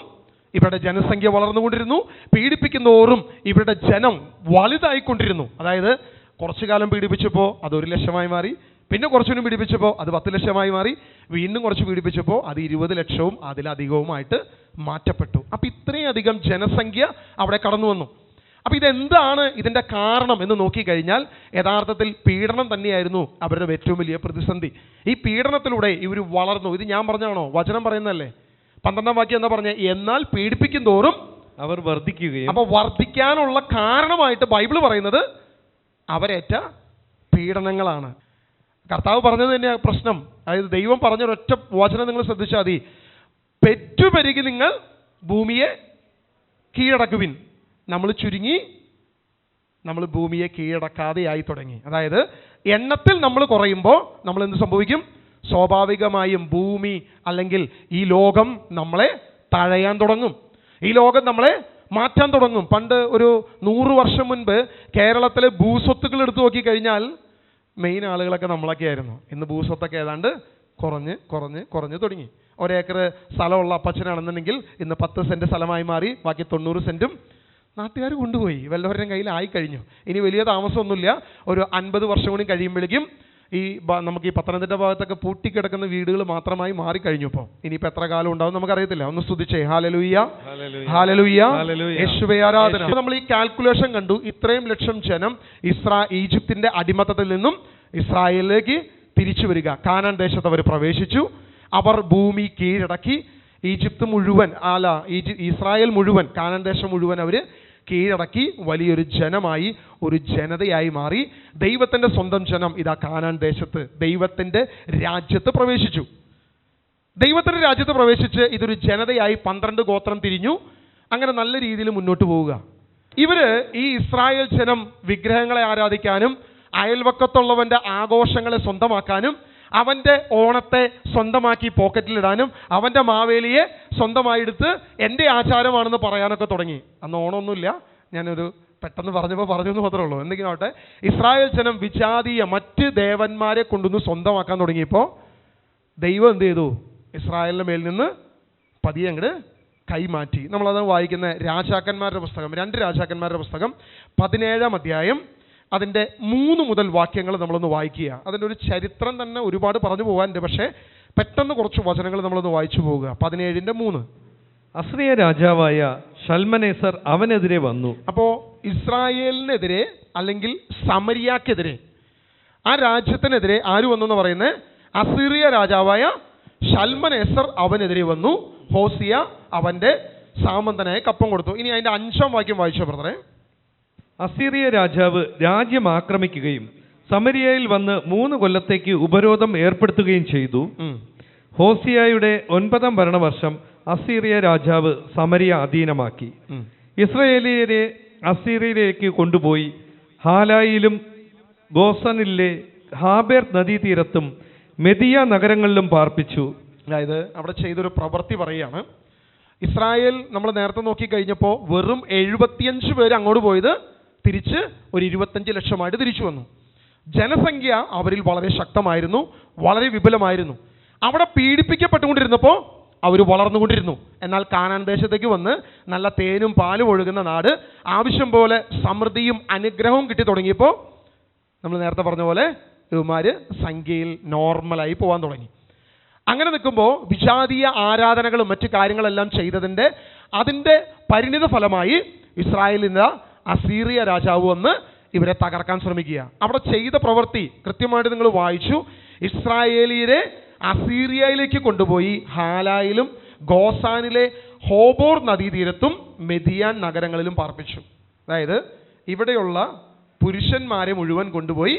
ഇവരുടെ ജനസംഖ്യ വളർന്നുകൊണ്ടിരുന്നു. പീഡിപ്പിക്കും തോറും ഇവരുടെ ജനം വലുതായിക്കൊണ്ടിരുന്നു. അതായത് കുറച്ചു കാലം പീഡിപ്പിച്ചപ്പോൾ അത് 1 ലക്ഷമായി മാറി, പിന്നെ കുറച്ചുകൂടി പീഡിപ്പിച്ചപ്പോൾ അത് 10 ലക്ഷമായി മാറി, വീണ്ടും കുറച്ച് പീഡിപ്പിച്ചപ്പോൾ അത് 20 ലക്ഷവും അതിലധികവുമായിട്ട് മാറ്റപ്പെട്ടു. അപ്പം ഇത്രയും അധികം ജനസംഖ്യ അവിടെ കടന്നു വന്നു. അപ്പം ഇതെന്താണ് ഇതിൻ്റെ കാരണം എന്ന് നോക്കിക്കഴിഞ്ഞാൽ യഥാർത്ഥത്തിൽ പീഡനം തന്നെയായിരുന്നു അവരുടെ ഏറ്റവും വലിയ പ്രതിസന്ധി. ഈ പീഡനത്തിലൂടെ ഇവർ വളർന്നു. ഇത് ഞാൻ പറഞ്ഞാണോ? വചനം പറയുന്നതല്ലേ. 12-ാം വാക്യം എന്താ പറഞ്ഞത്? എന്നാൽ പീഡിപ്പിക്കും തോറും അവർ വർദ്ധിക്കുകയും. അപ്പോൾ വർദ്ധിക്കാനുള്ള കാരണമായിട്ട് ബൈബിൾ പറയുന്നത് അവരേറ്റ പീഡനങ്ങളാണ്. കർത്താവ് പറഞ്ഞത് തന്നെയാണ് പ്രശ്നം. അതായത് ദൈവം പറഞ്ഞൊരൊറ്റ വചനം നിങ്ങൾ ശ്രദ്ധിച്ചാൽ മതി. പെറ്റുപെരുകി നിങ്ങൾ ഭൂമിയെ കീഴടക്കുവിൻ. നമ്മൾ ചുരുങ്ങി, നമ്മൾ ഭൂമിയെ കീഴടക്കാതെയായി തുടങ്ങി. അതായത് എണ്ണത്തിൽ നമ്മൾ കുറയുമ്പോൾ നമ്മൾ എന്ത് സംഭവിക്കും? സ്വാഭാവികമായും ഭൂമി അല്ലെങ്കിൽ ഈ ലോകം നമ്മളെ തഴയാൻ തുടങ്ങും. ഈ ലോകം നമ്മളെ മാറ്റാൻ തുടങ്ങും. പണ്ട് ഒരു 100 വർഷം മുൻപ് കേരളത്തിലെ ഭൂസ്വത്തുക്കൾ എടുത്തു നോക്കിക്കഴിഞ്ഞാൽ മെയിൻ ആളുകളൊക്കെ നമ്മളൊക്കെ ആയിരുന്നു. ഇന്ന് ഭൂസ്വത്തൊക്കെ ഏതാണ്ട് കുറഞ്ഞ് തുടങ്ങി. 1 ഏക്കർ സ്ഥലമുള്ള അപ്പച്ചനാണെന്നുണ്ടെങ്കിൽ ഇന്ന് 10 സെൻറ്റ് സ്ഥലമായി മാറി. ബാക്കി 90 സെൻറ്റും നാട്ടുകാർ കൊണ്ടുപോയി, വല്ലവരുടെയും കയ്യിൽ ആയിക്കഴിഞ്ഞു. ഇനി വലിയ താമസമൊന്നുമില്ല, ഒരു 50 വർഷം കൂടി കഴിയുമ്പോഴേക്കും നമുക്ക് ഈ പത്തനംതിട്ട ഭാഗത്തൊക്കെ പൂട്ടിക്കിടക്കുന്ന വീടുകൾ മാത്രമായി മാറിക്കഴിഞ്ഞു. ഇപ്പോൾ ഇനിയിപ്പോൾ എത്ര കാലം ഉണ്ടാവും നമുക്കറിയത്തില്ല. ഒന്ന് സ്തുതിച്ചേ. ഹല്ലേലൂയ, ഹല്ലേലൂയ, യേശുവേ ആരാധന. നമ്മൾ ഈ കാൽക്കുലേഷൻ കണ്ടു. ഇത്രയും ലക്ഷം ജനം ഈജിപ്തിന്റെ അടിമത്തത്തിൽ നിന്നും ഇസ്രായേലിലേക്ക് തിരിച്ചു വരിക. കാനാൻ ദേശത്ത് അവർ പ്രവേശിച്ചു. അവർ ഭൂമി കീഴടക്കി. ഈജിപ്ത് മുഴുവൻ ഇസ്രായേൽ മുഴുവൻ, കാനാൻ ദേശം മുഴുവൻ അവർ കീഴടക്കി. വലിയൊരു ജനമായി, ഒരു ജനതയായി മാറി. ദൈവത്തിൻ്റെ സ്വന്തം ജനം ഇതാ കാനാൻ ദേശത്ത് ദൈവത്തിൻ്റെ രാജ്യത്ത് പ്രവേശിച്ചു. ദൈവത്തിൻ്റെ രാജ്യത്ത് പ്രവേശിച്ച് ഇതൊരു ജനതയായി 12 ഗോത്രം തിരിഞ്ഞു. അങ്ങനെ നല്ല രീതിയിൽ മുന്നോട്ട് പോവുക. ഇവര് ഈ ഇസ്രായേൽ ജനം വിഗ്രഹങ്ങളെ ആരാധിക്കാനും അയൽവക്കത്തുള്ളവൻ്റെ ആഘോഷങ്ങളെ സ്വന്തമാക്കാനും അവൻ്റെ ഓണത്തെ സ്വന്തമാക്കി പോക്കറ്റിലിടാനും അവൻ്റെ മാവേലിയെ സ്വന്തമായി എടുത്ത് എൻ്റെ ആചാരമാണെന്ന് പറയാനൊക്കെ തുടങ്ങി. അന്ന് ഓണമൊന്നുമില്ല, ഞാനൊരു പെട്ടെന്ന് പറഞ്ഞു എന്ന് മാത്രമേ ഉള്ളൂ. എന്തെങ്കിലും ആവട്ടെ, ഇസ്രായേൽ ജനം വിജാതീയ മറ്റ് ദേവന്മാരെ കൊണ്ടുവന്ന് സ്വന്തമാക്കാൻ തുടങ്ങിയപ്പോൾ ദൈവം എന്ത് ചെയ്തു? ഇസ്രായേലിൻ്റെ മേൽ നിന്ന് പതിയെ അങ്ങോട്ട് കൈമാറ്റി. നമ്മളത് വായിക്കുന്ന രാജാക്കന്മാരുടെ പുസ്തകം, 2 രാജാക്കന്മാരുടെ പുസ്തകം 17-ാം അധ്യായം അതിൻ്റെ 3 മുതൽ വാക്യങ്ങൾ നമ്മളൊന്ന് വായിക്കുക. അതിൻ്റെ ഒരു ചരിത്രം തന്നെ ഒരുപാട് പറഞ്ഞു പോകാനുണ്ട്, പക്ഷേ പെട്ടെന്ന് കുറച്ച് വചനങ്ങൾ നമ്മളൊന്ന് വായിച്ചു പോവുക. 17-3. അസ്രിയ രാജാവായ ശൽമനേസർ അവനെതിരെ വന്നു. അപ്പോൾ ഇസ്രായേലിനെതിരെ അല്ലെങ്കിൽ സമരിയാക്കെതിരെ, ആ രാജ്യത്തിനെതിരെ ആര് വന്നു എന്ന് പറയുന്നത്? അസീറിയ രാജാവായ ശൽമനേസർ അവനെതിരെ വന്നു. ഹോസിയ അവൻ്റെ സാമന്തനായ കപ്പം കൊടുത്തു. ഇനി അതിൻ്റെ 5-ാം വാക്യം വായിച്ചോ ബ്രദറെ. അസീറിയ രാജാവ് രാജ്യം ആക്രമിക്കുകയും സമരിയയിൽ വന്ന് 3 കൊല്ലത്തേക്ക് ഉപരോധം ഏർപ്പെടുത്തുകയും ചെയ്തു. ഹോസിയായുടെ 9-ാം ഭരണവർഷം അസീറിയ രാജാവ് സമരിയ അധീനമാക്കി. ഇസ്രായേലിയരെ അസീറിയയിലേക്ക് കൊണ്ടുപോയി ഹാലായിലും ഗോസനിലെ ഹാബേർ നദീതീരത്തും മെദിയ നഗരങ്ങളിലും പാർപ്പിച്ചു. അതായത് അവിടെ ചെയ്തൊരു പ്രവൃത്തി പറയുകയാണ്. ഇസ്രായേൽ നമ്മൾ നേരത്തെ നോക്കി കഴിഞ്ഞപ്പോൾ വെറും 75 പേര് അങ്ങോട്ട് പോയത് തിരിച്ച് ഒരു 25 ലക്ഷമായിട്ട് തിരിച്ചു വന്നു. ജനസംഖ്യ അവരിൽ വളരെ ശക്തമായിരുന്നു, വളരെ വിപുലമായിരുന്നു. അവിടെ പീഡിപ്പിക്കപ്പെട്ടുകൊണ്ടിരുന്നപ്പോൾ അവർ വളർന്നുകൊണ്ടിരുന്നു. എന്നാൽ കാനാൻ ദേശത്തേക്ക് വന്ന് നല്ല തേനും പാലും ഒഴുകുന്ന നാട്, ആവശ്യം പോലെ സമൃദ്ധിയും അനുഗ്രഹവും കിട്ടി തുടങ്ങിയപ്പോൾ നമ്മൾ നേരത്തെ പറഞ്ഞ പോലെ ഇവന്മാർ സംഖ്യയിൽ നോർമലായി പോകാൻ തുടങ്ങി. അങ്ങനെ നിൽക്കുമ്പോൾ വിജാതീയ ആരാധനകളും മറ്റു കാര്യങ്ങളെല്ലാം ചെയ്തതിൻ്റെ അതിൻ്റെ പരിണിത ഫലമായി ഇസ്രായേലിൻ്റെ അസീറിയ രാജാവ് വന്ന് ഇവരെ തകർക്കാൻ ശ്രമിക്കുക. അവിടെ ചെയ്ത പ്രവൃത്തി കൃത്യമായിട്ട് നിങ്ങൾ വായിച്ചു. ഇസ്രായേലിയരെ അസീറിയയിലേക്ക് കൊണ്ടുപോയി ഹാലായിലും ഗോസാനിലെ ഹോബോർ നദീതീരത്തും മെദിയാൻ നഗരങ്ങളിലും പാർപ്പിച്ചു. അതായത് ഇവിടെയുള്ള പുരുഷന്മാരെ മുഴുവൻ കൊണ്ടുപോയി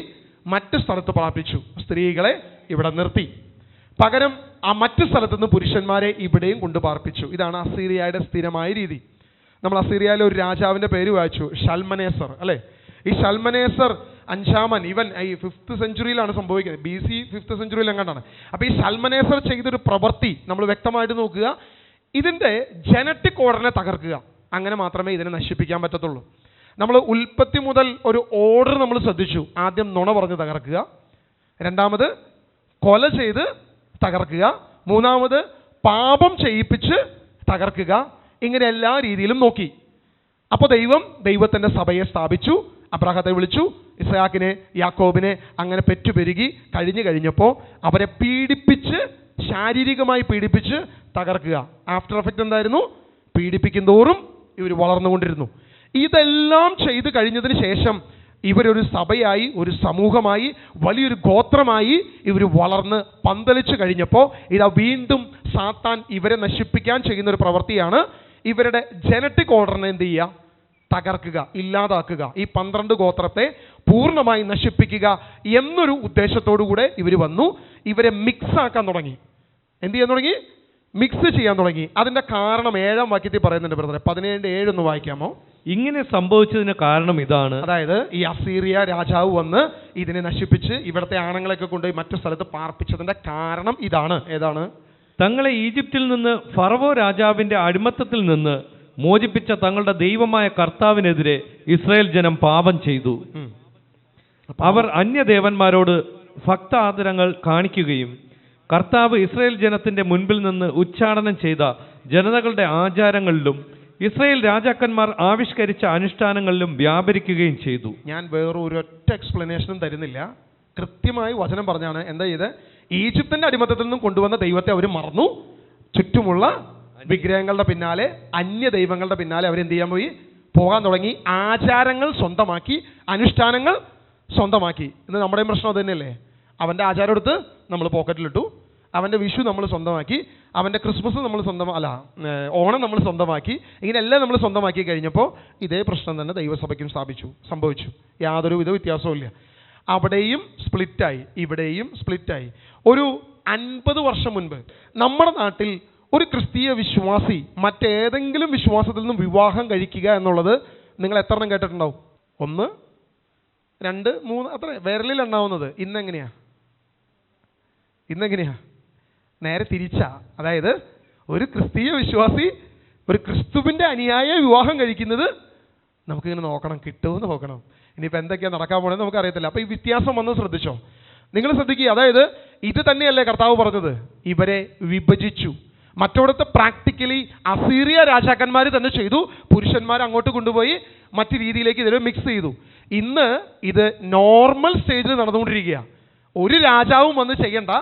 മറ്റു സ്ഥലത്ത് പാർപ്പിച്ചു. സ്ത്രീകളെ ഇവിടെ നിർത്തി. പകരം ആ മറ്റു സ്ഥലത്തു നിന്ന് പുരുഷന്മാരെ ഇവിടെയും കൊണ്ട് പാർപ്പിച്ചു. ഇതാണ് അസീറിയയുടെ സ്ഥിരമായ രീതി. നമ്മൾ അസീറിയയിലെ ഒരു രാജാവിൻ്റെ പേര് വായിച്ചു, ഷൽമനേസർ അല്ലേ? ഈ ഷൽമനേസർ 5-ാമൻ, ഇവൻ ഈ 5th സെഞ്ചുറിയിലാണ് സംഭവിക്കുന്നത്, BC 5th സെഞ്ചുറിയിൽ എങ്ങാണ്ടാണ്. അപ്പോൾ ഈ ഷൽമനേസർ ചെയ്തൊരു പ്രവൃത്തി നമ്മൾ വ്യക്തമായിട്ട് നോക്കുക. ഇതിൻ്റെ ജനറ്റിക് ഓർഡറിനെ തകർക്കുക. അങ്ങനെ മാത്രമേ ഇതിനെ നശിപ്പിക്കാൻ പറ്റത്തുള്ളൂ. നമ്മൾ ഉൽപ്പത്തി മുതൽ ഒരു ഓർഡർ നമ്മൾ ശ്രദ്ധിച്ചു. ആദ്യം നുണ പറഞ്ഞ് തകർക്കുക, 2ാമത് കൊല ചെയ്ത് തകർക്കുക, 3ാമത് പാപം ചെയ്യിപ്പിച്ച് തകർക്കുക. ഇങ്ങനെ എല്ലാ രീതിയിലും നോക്കി. അപ്പോൾ ദൈവത്തിൻ്റെ സഭയെ സ്ഥാപിച്ചു. അബ്രാഹത്തെ വിളിച്ചു, ഇസ്ഹാക്കിനെ, യാക്കോബിനെ അങ്ങനെ പെറ്റുപെരുകി കഴിഞ്ഞപ്പോൾ അവരെ പീഡിപ്പിച്ച്, ശാരീരികമായി പീഡിപ്പിച്ച് തകർക്കുക. ആഫ്റ്റർ എഫക്റ്റ് എന്തായിരുന്നു? പീഡിപ്പിക്കും തോറും ഇവർ വളർന്നുകൊണ്ടിരുന്നു. ഇതെല്ലാം ചെയ്ത് കഴിഞ്ഞതിന് ശേഷം ഇവരൊരു സഭയായി, ഒരു സമൂഹമായി, വലിയൊരു ഗോത്രമായി ഇവർ വളർന്ന് പന്തലിച്ചു കഴിഞ്ഞപ്പോൾ ഇതാ വീണ്ടും സാത്താൻ ഇവരെ നശിപ്പിക്കാൻ ചെയ്യുന്നൊരു പ്രവൃത്തിയാണ്. ഇവരുടെ ജനറ്റിക് ഓർഡറിനെ എന്ത് ചെയ്യുക? തകർക്കുക, ഇല്ലാതാക്കുക. ഈ 12 ഗോത്രത്തെ പൂർണ്ണമായി നശിപ്പിക്കുക എന്നൊരു ഉദ്ദേശത്തോടു കൂടെ ഇവർ വന്നു. ഇവരെ മിക്സ് ആക്കാൻ തുടങ്ങി. എന്ത് ചെയ്യാൻ തുടങ്ങി? മിക്സ് ചെയ്യാൻ തുടങ്ങി. അതിൻ്റെ കാരണം 7-ാം വാക്യത്തിൽ പറയുന്നുണ്ട് ബ്രദറെ. 17:7 ഒന്ന് വായിക്കാമോ? ഇങ്ങനെ സംഭവിച്ചതിന് കാരണം ഇതാണ്. അതായത് ഈ അസീറിയ രാജാവ് വന്ന് ഇതിനെ നശിപ്പിച്ച് ഇവിടുത്തെ ആണുങ്ങളെയൊക്കെ കൊണ്ടുപോയി മറ്റു സ്ഥലത്ത് പാർപ്പിച്ചതിന്റെ കാരണം ഇതാണ്. ഏതാണ്? തങ്ങളെ ഈജിപ്തിൽ നിന്ന് ഫറവോ രാജാവിന്റെ അടിമത്തത്തിൽ നിന്ന് മോചിപ്പിച്ച തങ്ങളുടെ ദൈവമായ കർത്താവിനെതിരെ ഇസ്രായേൽ ജനം പാപം ചെയ്തു. അവർ അന്യദേവന്മാരോട് ഭക്താദരങ്ങൾ കാണിക്കുകയും കർത്താവ് ഇസ്രായേൽ ജനത്തിന്റെ മുൻപിൽ നിന്ന് ഉച്ചാടനം ചെയ്ത ജനതകളുടെ ആചാരങ്ങളിലും ഇസ്രായേൽ രാജാക്കന്മാർ ആവിഷ്കരിച്ച അനുഷ്ഠാനങ്ങളിലും വ്യാപരിക്കുകയും ചെയ്തു. ഞാൻ വേറൊരൊറ്റ എക്സ്പ്ലനേഷനും തരുന്നില്ല, കൃത്യമായി വചനം പറഞ്ഞാണ്. എന്താ ചെയ്ത്? ഈജിപ്തിന്റെ അടിമത്തത്തിൽ നിന്നും കൊണ്ടുവന്ന ദൈവത്തെ അവർ മറന്നു. ചുറ്റുമുള്ള വിഗ്രഹങ്ങളുടെ പിന്നാലെ, അന്യ ദൈവങ്ങളുടെ പിന്നാലെ അവരെന്ത് ചെയ്യാൻ പോകാൻ തുടങ്ങി. ആചാരങ്ങൾ സ്വന്തമാക്കി, അനുഷ്ഠാനങ്ങൾ സ്വന്തമാക്കി. ഇന്ന് നമ്മുടെയും പ്രശ്നം അത് തന്നെയല്ലേ? അവൻ്റെ ആചാരം എടുത്ത് നമ്മൾ പോക്കറ്റിലിട്ടു, അവൻ്റെ വിഷു നമ്മൾ സ്വന്തമാക്കി, അവൻ്റെ ക്രിസ്മസ് നമ്മൾ ഓണം നമ്മൾ സ്വന്തമാക്കി. ഇങ്ങനെയെല്ലാം നമ്മൾ സ്വന്തമാക്കി കഴിഞ്ഞപ്പോൾ ഇതേ പ്രശ്നം തന്നെ ദൈവസഭയ്ക്കും സംഭവിച്ചു. യാതൊരു വിധ വ്യത്യാസവും ഇല്ല. അവിടെയും സ്പ്ലിറ്റായി, ഇവിടെയും സ്പ്ലിറ്റായി. ഒരു 50 വർഷം മുൻപ് നമ്മുടെ നാട്ടിൽ ഒരു ക്രിസ്തീയ വിശ്വാസി മറ്റേതെങ്കിലും വിശ്വാസത്തിൽ നിന്നും വിവാഹം കഴിക്കുക എന്നുള്ളത് നിങ്ങൾ എത്ര എണ്ണം കേട്ടിട്ടുണ്ടാവും? 1, 2, 3 അത്ര വിരലിൽ എണ്ണാവുന്നത്. ഇന്നെങ്ങനെയാ? നേരെ തിരിച്ചാ. അതായത് ഒരു ക്രിസ്തീയ വിശ്വാസി ഒരു ക്രിസ്തുവിൻ്റെ അനുയായ വിവാഹം കഴിക്കുന്നത് നമുക്കിങ്ങനെ നോക്കണം, കിട്ടുമെന്ന് നോക്കണം. ഇനിയിപ്പോൾ എന്തൊക്കെയാണ് നടക്കാൻ പോകണമെന്ന് നമുക്കറിയത്തില്ല. അപ്പോൾ ഈ വ്യത്യാസം വന്ന് ശ്രദ്ധിച്ചോ? നിങ്ങൾ ശ്രദ്ധിക്കുക. അതായത് ഇത് തന്നെയല്ലേ കർത്താവ് പറഞ്ഞത്, ഇവരെ വിഭജിച്ചു. മറ്റോടത്ത് പ്രാക്ടിക്കലി അസീറിയ രാജാക്കന്മാർ തന്നെ ചെയ്തു, പുരുഷന്മാർ അങ്ങോട്ട് കൊണ്ടുപോയി മറ്റു രീതിയിലേക്ക് ഇതിൽ മിക്സ് ചെയ്തു. ഇന്ന് ഇത് നോർമൽ സ്റ്റേജിൽ നടന്നുകൊണ്ടിരിക്കുക. ഒരു രാജാവും വന്ന് ചെയ്യണ്ട,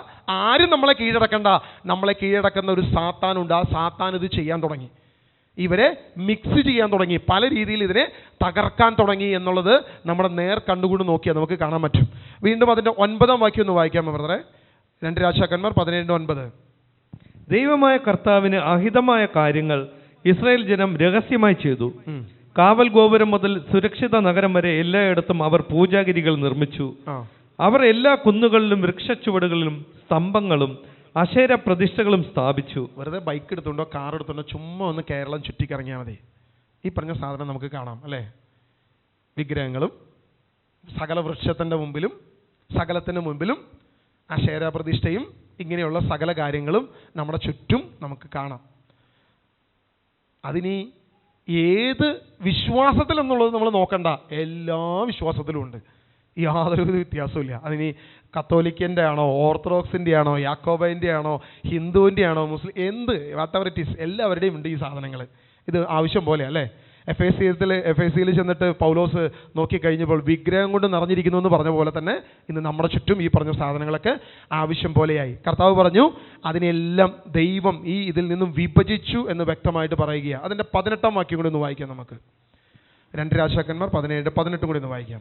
ആരും നമ്മളെ കീഴടക്കണ്ട, നമ്മളെ കീഴടക്കുന്ന ഒരു സാത്താനുണ്ട്. ആ സാത്താൻ ഇത് ചെയ്യാൻ തുടങ്ങി, ഇവരെ മിക്സ് ചെയ്യാൻ തുടങ്ങി, പല രീതിയിൽ ഇതിനെ തകർക്കാൻ തുടങ്ങി എന്നുള്ളത് നമ്മുടെ നേർ കണ്ടുകൊണ്ട് നോക്കിയാൽ നമുക്ക് കാണാൻ പറ്റും. വീണ്ടും അതിൻ്റെ 9-ാം വാക്യം ഒന്ന് വായിക്കാമോ ബ്രദറെ? 2 രാജാക്കന്മാർ 17:9. ദൈവമായ കർത്താവിന് അഹിതമായ കാര്യങ്ങൾ ഇസ്രായേൽ ജനം രഹസ്യമായി ചെയ്തു. കാവൽ ഗോപുരം മുതൽ സുരക്ഷിത നഗരം വരെ എല്ലായിടത്തും അവർ പൂജാഗിരികൾ നിർമ്മിച്ചു. അവർ എല്ലാ കുന്നുകളിലും വൃക്ഷച്ചുവടുകളിലും സ്തംഭങ്ങളും അശേര പ്രതിഷ്ഠകളും സ്ഥാപിച്ചു. വെറുതെ ബൈക്ക് എടുത്തുകൊണ്ടോ കാർ എടുത്തുകൊണ്ടോ ചുമ്മാ ഒന്ന് കേരളം ചുറ്റിക്കറങ്ങിയാൽ മതി, ഈ പറഞ്ഞ സാധനം നമുക്ക് കാണാം അല്ലേ? വിഗ്രഹങ്ങളും സകല വൃക്ഷത്തിൻ്റെ മുമ്പിലും സകലത്തിൻ്റെ മുമ്പിലും അശേര പ്രതിഷ്ഠയും ഇങ്ങനെയുള്ള സകല കാര്യങ്ങളും നമ്മുടെ ചുറ്റും നമുക്ക് കാണാം. അതിനി ഏത് വിശ്വാസത്തിലെന്നുള്ളത് നമ്മൾ നോക്കണ്ട, എല്ലാ വിശ്വാസത്തിലും ഉണ്ട്, യാതൊരു വ്യത്യാസമില്ല. അതിനി കത്തോലിക്കൻ്റെ ആണോ, ഓർത്തഡോക്സിൻ്റെ ആണോ, യാക്കോബൈൻ്റെ ആണോ, ഹിന്ദുവിൻ്റെ ആണോ, മുസ്ലിം, എന്ത് വാട്ട് എവർ ഇറ്റ് ഈസ്, എല്ലാവരുടെയും ഉണ്ട് ഈ സാധനങ്ങൾ. ഇത് ആവശ്യം പോലെ അല്ലേ? എഫ് എ സിയിൽ ചെന്നിട്ട് പൗലോസ് നോക്കിക്കഴിഞ്ഞപ്പോൾ വിഗ്രഹം കൊണ്ട് നിറഞ്ഞിരിക്കുന്നു എന്ന് പറഞ്ഞ പോലെ തന്നെ ഇന്ന് നമ്മുടെ ചുറ്റും ഈ പറഞ്ഞ സാധനങ്ങളൊക്കെ ആവശ്യം പോലെയായി. കർത്താവ് പറഞ്ഞു അതിനെല്ലാം ദൈവം ഈ ഇതിൽ നിന്നും വിഭജിച്ചു എന്ന് വ്യക്തമായിട്ട് പറയുകയാണ്. അതിൻ്റെ 18-ാം വാക്യം കൂടി ഒന്ന് വായിക്കാം നമുക്ക്. 2 രാജാക്കന്മാർ 17-18 കൂടി ഒന്ന് വായിക്കാം.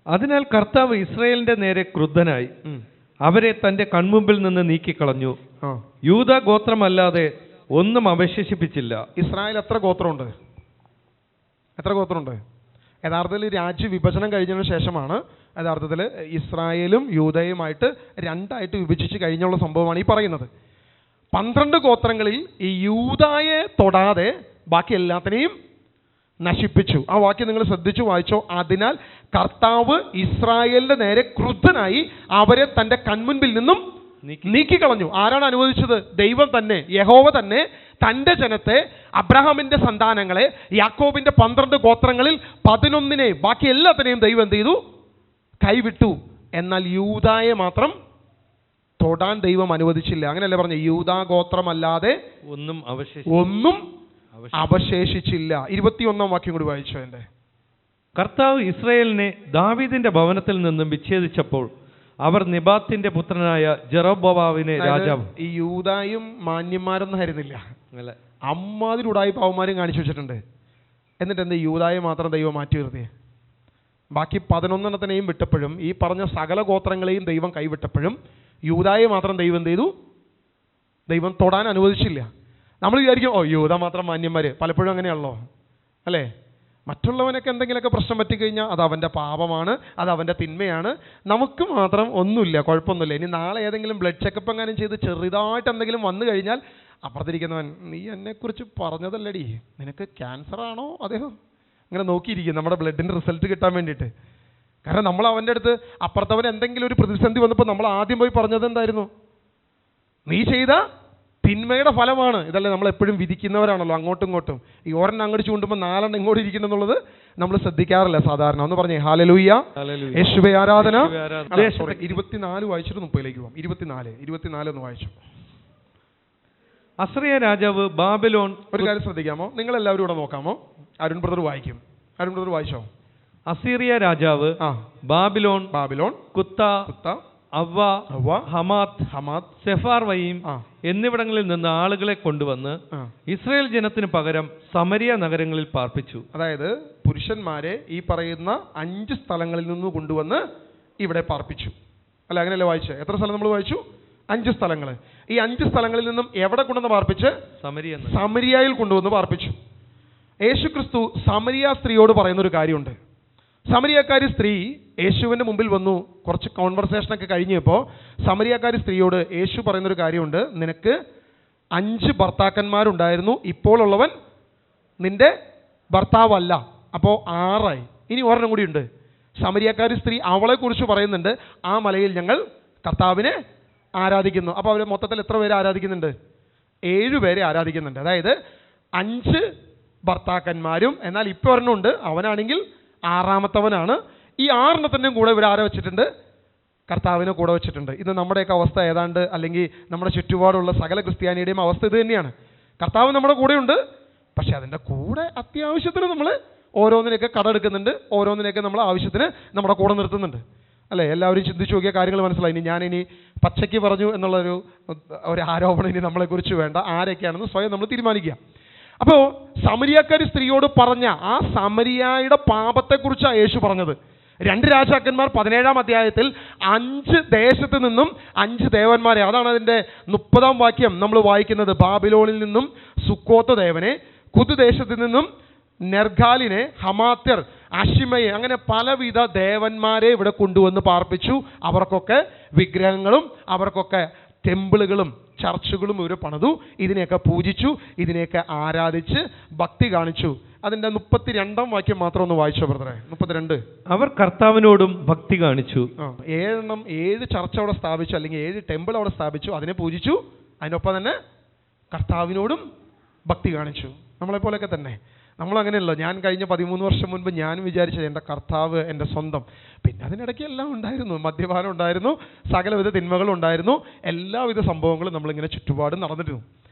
അതിനാൽ കർത്താവ് ഇസ്രായേലിന്റെ നേരെ ക്രുദ്ധനായി അവരെ തന്റെ കൺമുമ്പിൽ നിന്ന് നീക്കിക്കളഞ്ഞു. യൂദാ ഗോത്രമല്ലാതെ ഒന്നും അവശേഷിപ്പിച്ചില്ല. ഇസ്രായേൽ എത്ര ഗോത്രമുണ്ട്? യഥാർത്ഥത്തിൽ രാജ്യ വിഭജനം കഴിഞ്ഞതിന് ശേഷമാണ് യഥാർത്ഥത്തിൽ ഇസ്രായേലും യൂദയുമായിട്ട് രണ്ടായിട്ട് വിഭജിച്ച് കഴിഞ്ഞുള്ള സംഭവമാണ് ഈ പറയുന്നത്. 12 ഗോത്രങ്ങളിൽ ഈ യൂദായെ തൊടാതെ ബാക്കി എല്ലാത്തിനെയും നശിപ്പിച്ചു. ആ വാക്യം നിങ്ങൾ ശ്രദ്ധിച്ചു വായിച്ചോ. അതിനാൽ കർത്താവ് ഇസ്രായേലിന്റെ നേരെ ക്രുദ്ധനായി അവരെ തന്റെ കൺമുൻപിൽ നിന്നും നീക്കിക്കളഞ്ഞു. ആരാണ് അനുവദിച്ചത്? ദൈവം തന്നെ, യഹോവ തന്നെ തൻ്റെ ജനത്തെ, അബ്രഹാമിൻ്റെ സന്താനങ്ങളെ, യാക്കോബിൻ്റെ 12 ഗോത്രങ്ങളിൽ 11 ബാക്കി എല്ലാത്തിനെയും ദൈവം എന്ത് ചെയ്തു? കൈവിട്ടു. എന്നാൽ യൂദായെ മാത്രം തൊടാൻ ദൈവം അനുവദിച്ചില്ല. അങ്ങനെയല്ലേ പറഞ്ഞു? യൂദാ ഗോത്രമല്ലാതെ ഒന്നും അവശേഷിച്ചില്ല. 21-ാം വാക്യം കൂടി വായിച്ചോ. എൻ്റെ കർത്താവ് ഇസ്രായേലിനെ ദാവീദിന്റെ ഭവനത്തിൽ നിന്നും വിച്ഛേദിച്ചപ്പോൾ അവർ നെബാത്തിന്റെ പുത്രനായ ജെറൊബോവാമിനെ രാജാവ്. ഈ യൂദായും മാന്യന്മാരൊന്നും ആയിരുന്നില്ല, അമ്മാതിരി ഉടായി പാവന്മാരും കാണിച്ചു വെച്ചിട്ടുണ്ട്. എന്നിട്ട് എന്ത് യൂദായെ മാത്രം ദൈവം മാറ്റി നിർത്തിയേ? ബാക്കി 11 വിട്ടപ്പോഴും ഈ പറഞ്ഞ സകല ഗോത്രങ്ങളെയും ദൈവം കൈവിട്ടപ്പോഴും യൂദായെ മാത്രം ദൈവം എന്ത് ചെയ്തു? ദൈവം തൊടാൻ അനുവദിച്ചില്ല. നമ്മൾ വിചാരിക്കും യൂദ മാത്രം മാന്യന്മാർ. പലപ്പോഴും അങ്ങനെയാണല്ലോ അല്ലേ? മറ്റുള്ളവനൊക്കെ എന്തെങ്കിലുമൊക്കെ പ്രശ്നം പറ്റിക്കഴിഞ്ഞാൽ അത് അവൻ്റെ പാപമാണ്, അത് അവൻ്റെ തിന്മയാണ്. നമുക്ക് മാത്രം ഒന്നുമില്ല, കുഴപ്പമൊന്നുമില്ല. ഇനി നാളെ ഏതെങ്കിലും ബ്ലഡ് ചെക്കപ്പ് എങ്ങാനും ചെയ്ത് ചെറുതായിട്ട് എന്തെങ്കിലും വന്നു കഴിഞ്ഞാൽ അപ്പുറത്തിരിക്കുന്നവൻ, നീ എന്നെക്കുറിച്ച് പറഞ്ഞതല്ലടി, നിനക്ക് ക്യാൻസർ ആണോ അദ്ദേഹം ഇങ്ങനെ നോക്കിയിരിക്കും നമ്മുടെ ബ്ലഡിൻ്റെ റിസൾട്ട് കിട്ടാൻ വേണ്ടിയിട്ട്. കാരണം നമ്മൾ അവൻ്റെ അടുത്ത് അപ്പുറത്തവൻ എന്തെങ്കിലും ഒരു പ്രതിസന്ധി വന്നപ്പോൾ നമ്മൾ ആദ്യം പോയി പറഞ്ഞത് എന്തായിരുന്നു? നീ ചെയ്ത തിന്മയുടെ ഫലമാണ്. ഇതല്ലേ നമ്മൾ എപ്പോഴും വിധിക്കുന്നവരാണല്ലോ അങ്ങോട്ടും ഇങ്ങോട്ടും. ഈ ഒരെണ്ണം അങ്ങോട്ട് ചൂണ്ടുമ്പോൾ 4 ഇങ്ങോട്ട് ഇരിക്കുന്നു എന്നുള്ളത് നമ്മൾ ശ്രദ്ധിക്കാറില്ല സാധാരണ. ഒന്ന് പറഞ്ഞേ ഹല്ലേലൂയ, യേശുവേ ആരാധന. 24 വായിച്ചിട്ട് 30ലേക്ക് പോകാം. 24 ഒന്ന് വായിച്ചു. അസ്രിയ രാജാവ് ബാബിലോൺ. ഒരു കാര്യം ശ്രദ്ധിക്കാമോ? നിങ്ങൾ എല്ലാവരും ഇവിടെ നോക്കാമോ? അരുൺ ബ്രദർ വായിക്കും. അരുൺ ബ്രദർ വായിച്ചോ. അസീറിയ രാജാവ് ബാബിലോൺ, കുത്ത, അവ്വ, ഹമാത്ത്, സെഫാർവയീം എന്നിവിടങ്ങളിൽ നിന്ന് ആളുകളെ കൊണ്ടുവന്ന് ഇസ്രായേൽ ജനത്തിന് പകരം സമരിയ നഗരങ്ങളിൽ പാർപ്പിച്ചു. അതായത് പുരുഷന്മാരെ ഈ പറയുന്ന 5 സ്ഥലങ്ങളിൽ നിന്ന് കൊണ്ടുവന്ന് ഇവിടെ പാർപ്പിച്ചു. അല്ല, അങ്ങനെയല്ലേ വായിച്ചത്? എത്ര സ്ഥലം നമ്മൾ വായിച്ചു? 5 സ്ഥലങ്ങൾ. ഈ 5 സ്ഥലങ്ങളിൽ നിന്നും എവിടെ കൊണ്ടുവന്ന് പാർപ്പിച്ച്? സമരിയയിൽ കൊണ്ടുവന്ന് പാർപ്പിച്ചു. യേശു ക്രിസ്തു സമരിയ സ്ത്രീയോട് പറയുന്നൊരു കാര്യമുണ്ട്. സമരിയക്കാരി സ്ത്രീ യേശുവിൻ്റെ മുമ്പിൽ വന്നു. കുറച്ച് കോൺവെർസേഷനൊക്കെ കഴിഞ്ഞപ്പോൾ സമരിയക്കാരി സ്ത്രീയോട് യേശു പറയുന്നൊരു കാര്യമുണ്ട്. നിനക്ക് 5 ഭർത്താക്കന്മാരുണ്ടായിരുന്നു, ഇപ്പോൾ ഉള്ളവൻ നിന്റെ ഭർത്താവല്ല, അപ്പോൾ 6 ആയി. ഇനി ഒരെണ്ണം കൂടി ഉണ്ട്. സമരിയക്കാരി സ്ത്രീ അവളെക്കുറിച്ച് പറയുന്നുണ്ട്, ആ മലയിൽ ഞങ്ങൾ കർത്താവിനെ ആരാധിക്കുന്നു. അപ്പോൾ അവർ മൊത്തത്തിൽ എത്ര പേരെ ആരാധിക്കുന്നുണ്ട്? 7 പേരെ ആരാധിക്കുന്നുണ്ട്. അതായത് 5 ഭർത്താക്കന്മാരും, എന്നാൽ ഇപ്പോൾ ഒരെണ്ണം ഉണ്ട്, അവനാണെങ്കിൽ 6ാമത്തവനാണ്. ഈ 6 കൂടെ ഇവർ ആരെ വെച്ചിട്ടുണ്ട്? കർത്താവിനെ കൂടെ വെച്ചിട്ടുണ്ട്. ഇത് നമ്മുടെയൊക്കെ അവസ്ഥ ഏതാണ്ട്, അല്ലെങ്കിൽ നമ്മുടെ ചുറ്റുപാടുള്ള സകല ക്രിസ്ത്യാനിയുടെയും അവസ്ഥ ഇത് തന്നെയാണ്. കർത്താവ് നമ്മുടെ കൂടെയുണ്ട്, പക്ഷെ അതിൻ്റെ കൂടെ അത്യാവശ്യത്തിന് നമ്മൾ ഓരോന്നിനെയൊക്കെ കടമെടുക്കുന്നുണ്ട്, ഓരോന്നിനെയൊക്കെ നമ്മൾ ആവശ്യത്തിന് നമ്മുടെ കൂടെ നിർത്തുന്നുണ്ട്. അല്ലേ? എല്ലാവരും ചിന്തിച്ച് നോക്കിയ കാര്യങ്ങൾ മനസ്സിലായി. ഞാനിനി പച്ചയ്ക്ക് പറഞ്ഞു എന്നുള്ളൊരു ആരോപണം ഇനി നമ്മളെക്കുറിച്ച് വേണ്ട. ആരൊക്കെയാണെന്ന് സ്വയം നമ്മൾ തീരുമാനിക്കുക. അപ്പോൾ സമരിയാക്കാരി സ്ത്രീയോട് പറഞ്ഞ ആ സമരിയായുടെ പാപത്തെക്കുറിച്ചാണ് യേശു പറഞ്ഞത്. 2 രാജാക്കന്മാർ 17-ാം അധ്യായത്തിൽ 5 ദേശത്ത് നിന്നും 5 ദേവന്മാരെ, അതാണ് അതിൻ്റെ 30-ാം വാക്യം നമ്മൾ വായിക്കുന്നത്. ബാബിലോണിൽ നിന്നും സുക്കോത്ത് ദേവനെ, കുതു ദേശത്ത് നിന്നും നെർഗാലിനെ, ഹമാത്യർ, അഷിമയെ, അങ്ങനെ പലവിധ ദേവന്മാരെ ഇവിടെ കൊണ്ടുവന്ന് പാർപ്പിച്ചു. അവർക്കൊക്കെ വിഗ്രഹങ്ങളും അവർക്കൊക്കെ ടെമ്പിളുകളും ചർച്ചുകളും ഇവർ പണിതു. ഇതിനെയൊക്കെ പൂജിച്ചു, ഇതിനെയൊക്കെ ആരാധിച്ച് ഭക്തി കാണിച്ചു. അതിൻ്റെ 32-ാം വാക്യം മാത്രം ഒന്ന് വായിച്ചോ ബ്രദറെ. 32. അവർ കർത്താവിനോടും ഭക്തി കാണിച്ചു. 7 ചർച്ച അവിടെ സ്ഥാപിച്ചു, അല്ലെങ്കിൽ 7 ടെമ്പിൾ അവിടെ സ്ഥാപിച്ചു, അതിനെ പൂജിച്ചു. അതിനൊപ്പം തന്നെ കർത്താവിനോടും ഭക്തി കാണിച്ചു. നമ്മളെപ്പോലെയൊക്കെ തന്നെ നമ്മളങ്ങനെയല്ലോ. ഞാൻ കഴിഞ്ഞ 13 വർഷം മുൻപ് ഞാൻ വിചാരിച്ചത് എൻ്റെ കർത്താവ് എൻ്റെ സ്വന്തം. പിന്നെ അതിനിടയ്ക്ക് എല്ലാം ഉണ്ടായിരുന്നു. മദ്യപാനം ഉണ്ടായിരുന്നു, സകലവിധ തിന്മകളും ഉണ്ടായിരുന്നു, എല്ലാവിധ സംഭവങ്ങളും നമ്മളിങ്ങനെ ചുറ്റുപാടും നടന്നിരുന്നു.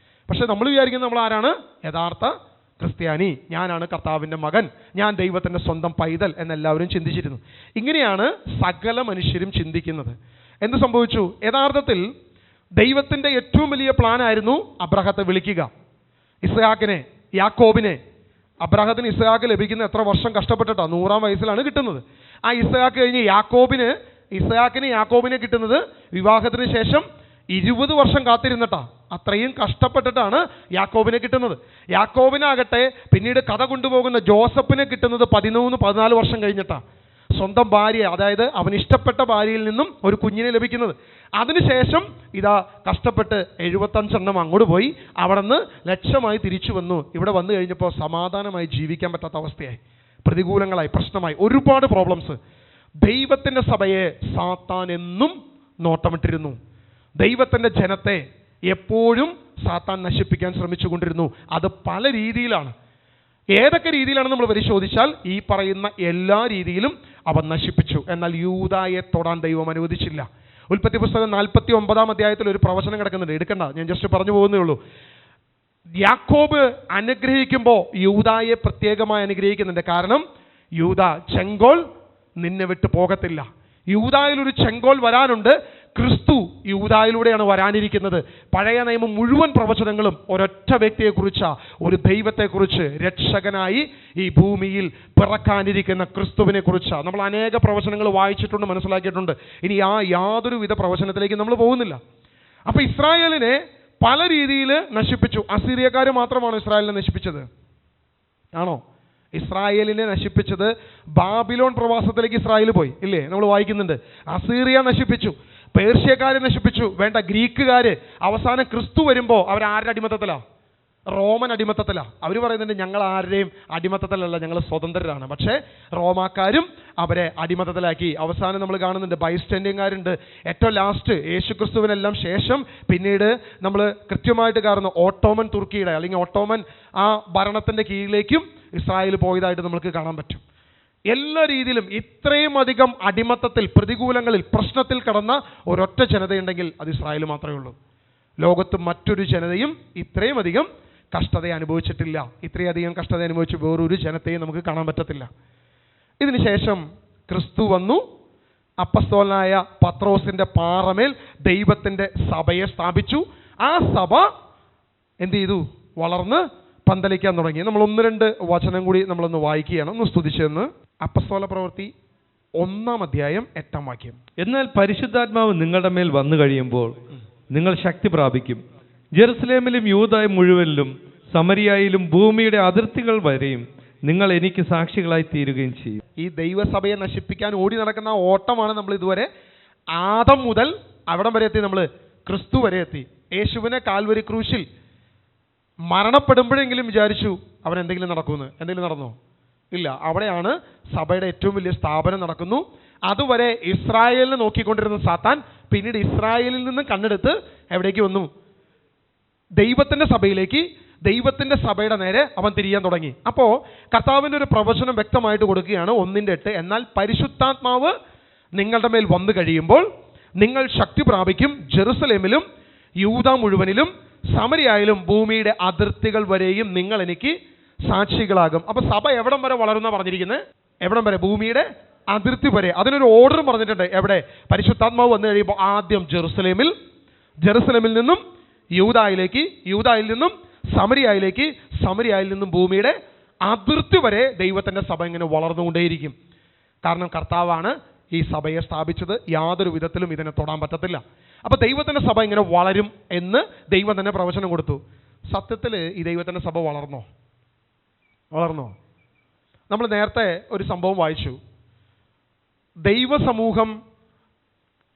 പക്ഷെ നമ്മൾ വിചാരിക്കുന്നത് നമ്മൾ ആരാണ്? യഥാർത്ഥ ക്രിസ്ത്യാനി, ഞാനാണ് കർത്താവിൻ്റെ മകൻ, ഞാൻ ദൈവത്തിൻ്റെ സ്വന്തം പൈതൽ എന്നെല്ലാവരും ചിന്തിച്ചിരുന്നു. ഇങ്ങനെയാണ് സകല മനുഷ്യരും ചിന്തിക്കുന്നത്. എന്ത് സംഭവിച്ചു? യഥാർത്ഥത്തിൽ ദൈവത്തിൻ്റെ ഏറ്റവും വലിയ പ്ലാനായിരുന്നു അബ്രഹത്തെ വിളിക്കുക, ഇസ്ഹാക്കിനെ, യാക്കോബിനെ. അബ്രഹത്തിന് ഇസ്ഹാക്ക് ലഭിക്കുന്ന എത്ര വർഷം കഷ്ടപ്പെട്ടിട്ടാണ്? 100-ാം വയസ്സിലാണ് കിട്ടുന്നത്. ആ ഇസ്ഹാക്ക് കഴിഞ്ഞ് യാക്കോബിനെ കിട്ടുന്നത് വിവാഹത്തിന് ശേഷം 20 വർഷം കാത്തിരുന്നിട്ടാ. അത്രയും കഷ്ടപ്പെട്ടിട്ടാണ് യാക്കോബിനെ കിട്ടുന്നത്. യാക്കോബിനാകട്ടെ പിന്നീട് കഥ കൊണ്ടുപോകുന്ന ജോസഫിനെ കിട്ടുന്നത് 13-14 വർഷം കഴിഞ്ഞിട്ടാണ്. സ്വന്തം ഭാര്യ, അതായത് അവന് ഇഷ്ടപ്പെട്ട ഭാര്യയിൽ നിന്നും ഒരു കുഞ്ഞിനെ ലഭിക്കുന്നത്. അതിനുശേഷം ഇതാ കഷ്ടപ്പെട്ട് 75 എണ്ണം അങ്ങോട്ട് പോയി, അവിടെ നിന്ന് ലക്ഷമായി തിരിച്ചു വന്നു. ഇവിടെ വന്നു കഴിഞ്ഞപ്പോൾ സമാധാനമായി ജീവിക്കാൻ പറ്റാത്ത അവസ്ഥയായി, പ്രതികൂലങ്ങളായി, പ്രശ്നമായി, ഒരുപാട് പ്രോബ്ലംസ്. ദൈവത്തിൻ്റെ സഭയെ സാത്താൻ എന്നും നോട്ടമിട്ടിരുന്നു. ദൈവത്തിൻ്റെ ജനത്തെ എപ്പോഴും സാത്താൻ നശിപ്പിക്കാൻ ശ്രമിച്ചു കൊണ്ടിരുന്നു. അത് പല രീതിയിലാണ്. ഏതൊക്കെ രീതിയിലാണെന്ന് നമ്മൾ പരിശോധിച്ചാൽ ഈ പറയുന്ന എല്ലാ രീതിയിലും അവൻ നശിപ്പിച്ചു. എന്നാൽ യൂദായെ തൊടാൻ ദൈവം അനുവദിച്ചില്ല. ഉൽപ്പത്തി പുസ്തകം 49-ാം അധ്യായത്തിൽ ഒരു പ്രവചനം കിടക്കുന്നുണ്ട്, എടുക്കണ്ട, ഞാൻ ജസ്റ്റ് പറഞ്ഞു പോകുന്നേ ഉള്ളൂ. യാക്കോബ് അനുഗ്രഹിക്കുമ്പോൾ യൂദായെ പ്രത്യേകമായി അനുഗ്രഹിക്കുന്നുണ്ട്. കാരണം യൂദ ചെങ്കോൽ നിന്നെ വിട്ട് പോകത്തില്ല. യൂദായിലൊരു ചെങ്കോൽ വരാനുണ്ട്. ക്രിസ്തു യൂദായിലൂടെയാണ് വരാനിരിക്കുന്നത്. പഴയ നിയമം മുഴുവൻ പ്രവചനങ്ങളും ഒരൊറ്റ വ്യക്തിയെക്കുറിച്ചാണ്, ഒരു ദൈവത്തെക്കുറിച്ച്, രക്ഷകനായി ഈ ഭൂമിയിൽ പിറക്കാനിരിക്കുന്ന ക്രിസ്തുവിനെ കുറിച്ചാണ്. നമ്മൾ അനേക പ്രവചനങ്ങൾ വായിച്ചിട്ടുണ്ട്, മനസ്സിലാക്കിയിട്ടുണ്ട്. ഇനി ആ യാതൊരുവിധ പ്രവചനത്തിലേക്ക് നമ്മൾ പോകുന്നില്ല. അപ്പോൾ ഇസ്രായേലിനെ പല രീതിയിൽ നശിപ്പിച്ചു. അസീറിയക്കാർ മാത്രമാണോ ഇസ്രായേലിനെ നശിപ്പിച്ചത്? ആണോ? ഇസ്രായേലിനെ നശിപ്പിച്ചത് ബാബിലോൺ പ്രവാസത്തിലേക്ക് ഇസ്രായേൽ പോയി, ഇല്ലേ? നമ്മൾ വായിക്കുന്നുണ്ട്. അസീറിയ നശിപ്പിച്ചു, പേർഷ്യക്കാരെ നശിപ്പിച്ചു, വേണ്ട ഗ്രീക്കുകാർ. അവസാനം ക്രിസ്തു വരുമ്പോൾ അവരാരുടെ അടിമത്തത്തിലാണ്? റോമൻ അടിമത്തത്തിലാണ്. അവർ പറയുന്നുണ്ട് ഞങ്ങൾ ആരുടെയും അടിമത്തത്തിലല്ല, ഞങ്ങൾ സ്വതന്ത്രരാണ്. പക്ഷേ റോമാക്കാരും അവരെ അടിമത്തത്തിലാക്കി. അവസാനം നമ്മൾ കാണുന്നുണ്ട് ബൈസ്റ്റൻഡിങ്ങുകാരുണ്ട്. ഏറ്റവും ലാസ്റ്റ് യേശുക്രിസ്തുവിനെല്ലാം ശേഷം പിന്നീട് നമ്മൾ കൃത്യമായിട്ട് കാണുന്ന ഓട്ടോമൻ തുർക്കിയുടെ അല്ലെങ്കിൽ ഓട്ടോമൻ ആ ഭരണത്തിൻ്റെ കീഴിലേക്കും ഇസ്രായേൽ പോയതായിട്ട് നമുക്ക് കാണാൻ പറ്റും. എല്ലാ രീതിയിലും ഇത്രയും അധികം അടിമത്തത്തിൽ, പ്രതികൂലങ്ങളിൽ, പ്രശ്നത്തിൽ കടന്ന ഒരൊറ്റ ജനതയുണ്ടെങ്കിൽ അത് ഇസ്രായേൽ മാത്രമേ ഉള്ളൂ. ലോകത്ത് മറ്റൊരു ജനതയും ഇത്രയും അധികം കഷ്ടത അനുഭവിച്ചിട്ടില്ല. ഇത്രയധികം കഷ്ടത അനുഭവിച്ച് വേറൊരു ജനതയും നമുക്ക് കാണാൻ പറ്റത്തില്ല. ഇതിനുശേഷം ക്രിസ്തു വന്നു. അപ്പസ്തോലനായ പത്രോസിൻ്റെ പാറമേൽ ദൈവത്തിൻ്റെ സഭയെ സ്ഥാപിച്ചു. ആ സഭ എന്ത് ചെയ്തു? വളർന്ന് പന്തലിക്കാൻ തുടങ്ങി. നമ്മൾ 1-2 വചനം കൂടി നമ്മളൊന്ന് വായിക്കുകയാണ്, ഒന്ന് സ്തുതിച്ചെന്ന്. അപ്പസ്തോല പ്രവൃത്തി 1-ാം അധ്യായം 8-ാം വാക്യം. എന്നാൽ പരിശുദ്ധാത്മാവ് നിങ്ങളുടെ മേൽ വന്നു കഴിയുമ്പോൾ നിങ്ങൾ ശക്തി പ്രാപിക്കും. ജെറുസലേമിലും യൂദായ മുഴുവനിലും സമരിയായിലും ഭൂമിയുടെ അതിർത്തികൾ വരെയും നിങ്ങൾ എനിക്ക് സാക്ഷികളായി തീരുകയും ചെയ്യും. ഈ ദൈവസഭയെ നശിപ്പിക്കാൻ ഓടി നടക്കുന്ന ഓട്ടമാണ് നമ്മൾ ഇതുവരെ ആദം മുതൽ അവിടം വരെ എത്തി. നമ്മൾ ക്രിസ്തു വരെ എത്തി. യേശുവിനെ കാൽവരി ക്രൂശിൽ മരണപ്പെടുമ്പോഴെങ്കിലും വിചാരിച്ചു അവൻ എന്തെങ്കിലും നടക്കുമെന്ന്. എന്തെങ്കിലും നടന്നോ? ഇല്ല. അവിടെയാണ് സഭയുടെ ഏറ്റവും വലിയ സ്ഥാപനം നടക്കുന്നു. അതുവരെ ഇസ്രായേലിനെ നോക്കിക്കൊണ്ടിരുന്ന സാത്താൻ പിന്നീട് ഇസ്രായേലിൽ നിന്ന് കണ്ണെടുത്ത് എവിടേക്ക് വന്നു? ദൈവത്തിൻ്റെ സഭയിലേക്ക്, ദൈവത്തിൻ്റെ സഭയുടെ നേരെ അവൻ തിരിയാൻ തുടങ്ങി. അപ്പോൾ കർത്താവിൻ്റെ ഒരു പ്രവചനം വ്യക്തമായിട്ട് കൊടുക്കുകയാണ് 1:8. എന്നാൽ പരിശുദ്ധാത്മാവ് നിങ്ങളുടെ മേൽ വന്നു കഴിയുമ്പോൾ നിങ്ങൾ ശക്തി പ്രാപിക്കും, ജെറുസലേമിലും യൂദ മുഴുവനിലും സമരിയായാലും ഭൂമിയുടെ അതിർത്തികൾ വരെയും നിങ്ങൾ എനിക്ക് സാക്ഷികളാകും. അപ്പൊ സഭ എവിടം വരെ വളരുന്ന പറഞ്ഞിരിക്കുന്നത്? എവിടം വരെ? ഭൂമിയുടെ അതിർത്തി വരെ. അതിനൊരു ഓർഡർ പറഞ്ഞിട്ടുണ്ട്. എവിടെ? പരിശുദ്ധാത്മാവ് വന്നു കഴിയുമ്പോൾ ആദ്യം ജെറുസലേമിൽ നിന്നും യൂദായിലേക്ക്, യൂദായിൽ നിന്നും സമരിയായിലേക്ക്, സമരിയായിൽ നിന്നും ഭൂമിയുടെ അതിർത്തി വരെ ദൈവത്തിന്റെ സഭ ഇങ്ങനെ വളർന്നുകൊണ്ടേയിരിക്കും. കാരണം കർത്താവാണ് ഈ സഭയെ സ്ഥാപിച്ചത്. യാതൊരു വിധത്തിലും ഇതിനെ തൊടാൻ പറ്റത്തില്ല. അപ്പൊ ദൈവത്തിന്റെ സഭ ഇങ്ങനെ വളരും എന്ന് ദൈവം തന്നെ പ്രവചനം കൊടുത്തു. സത്യത്തിൽ ഈ ദൈവത്തിന്റെ സഭ വളർന്നോ? നമ്മൾ നേരത്തെ ഒരു സംഭവം വായിച്ചു. ദൈവസമൂഹം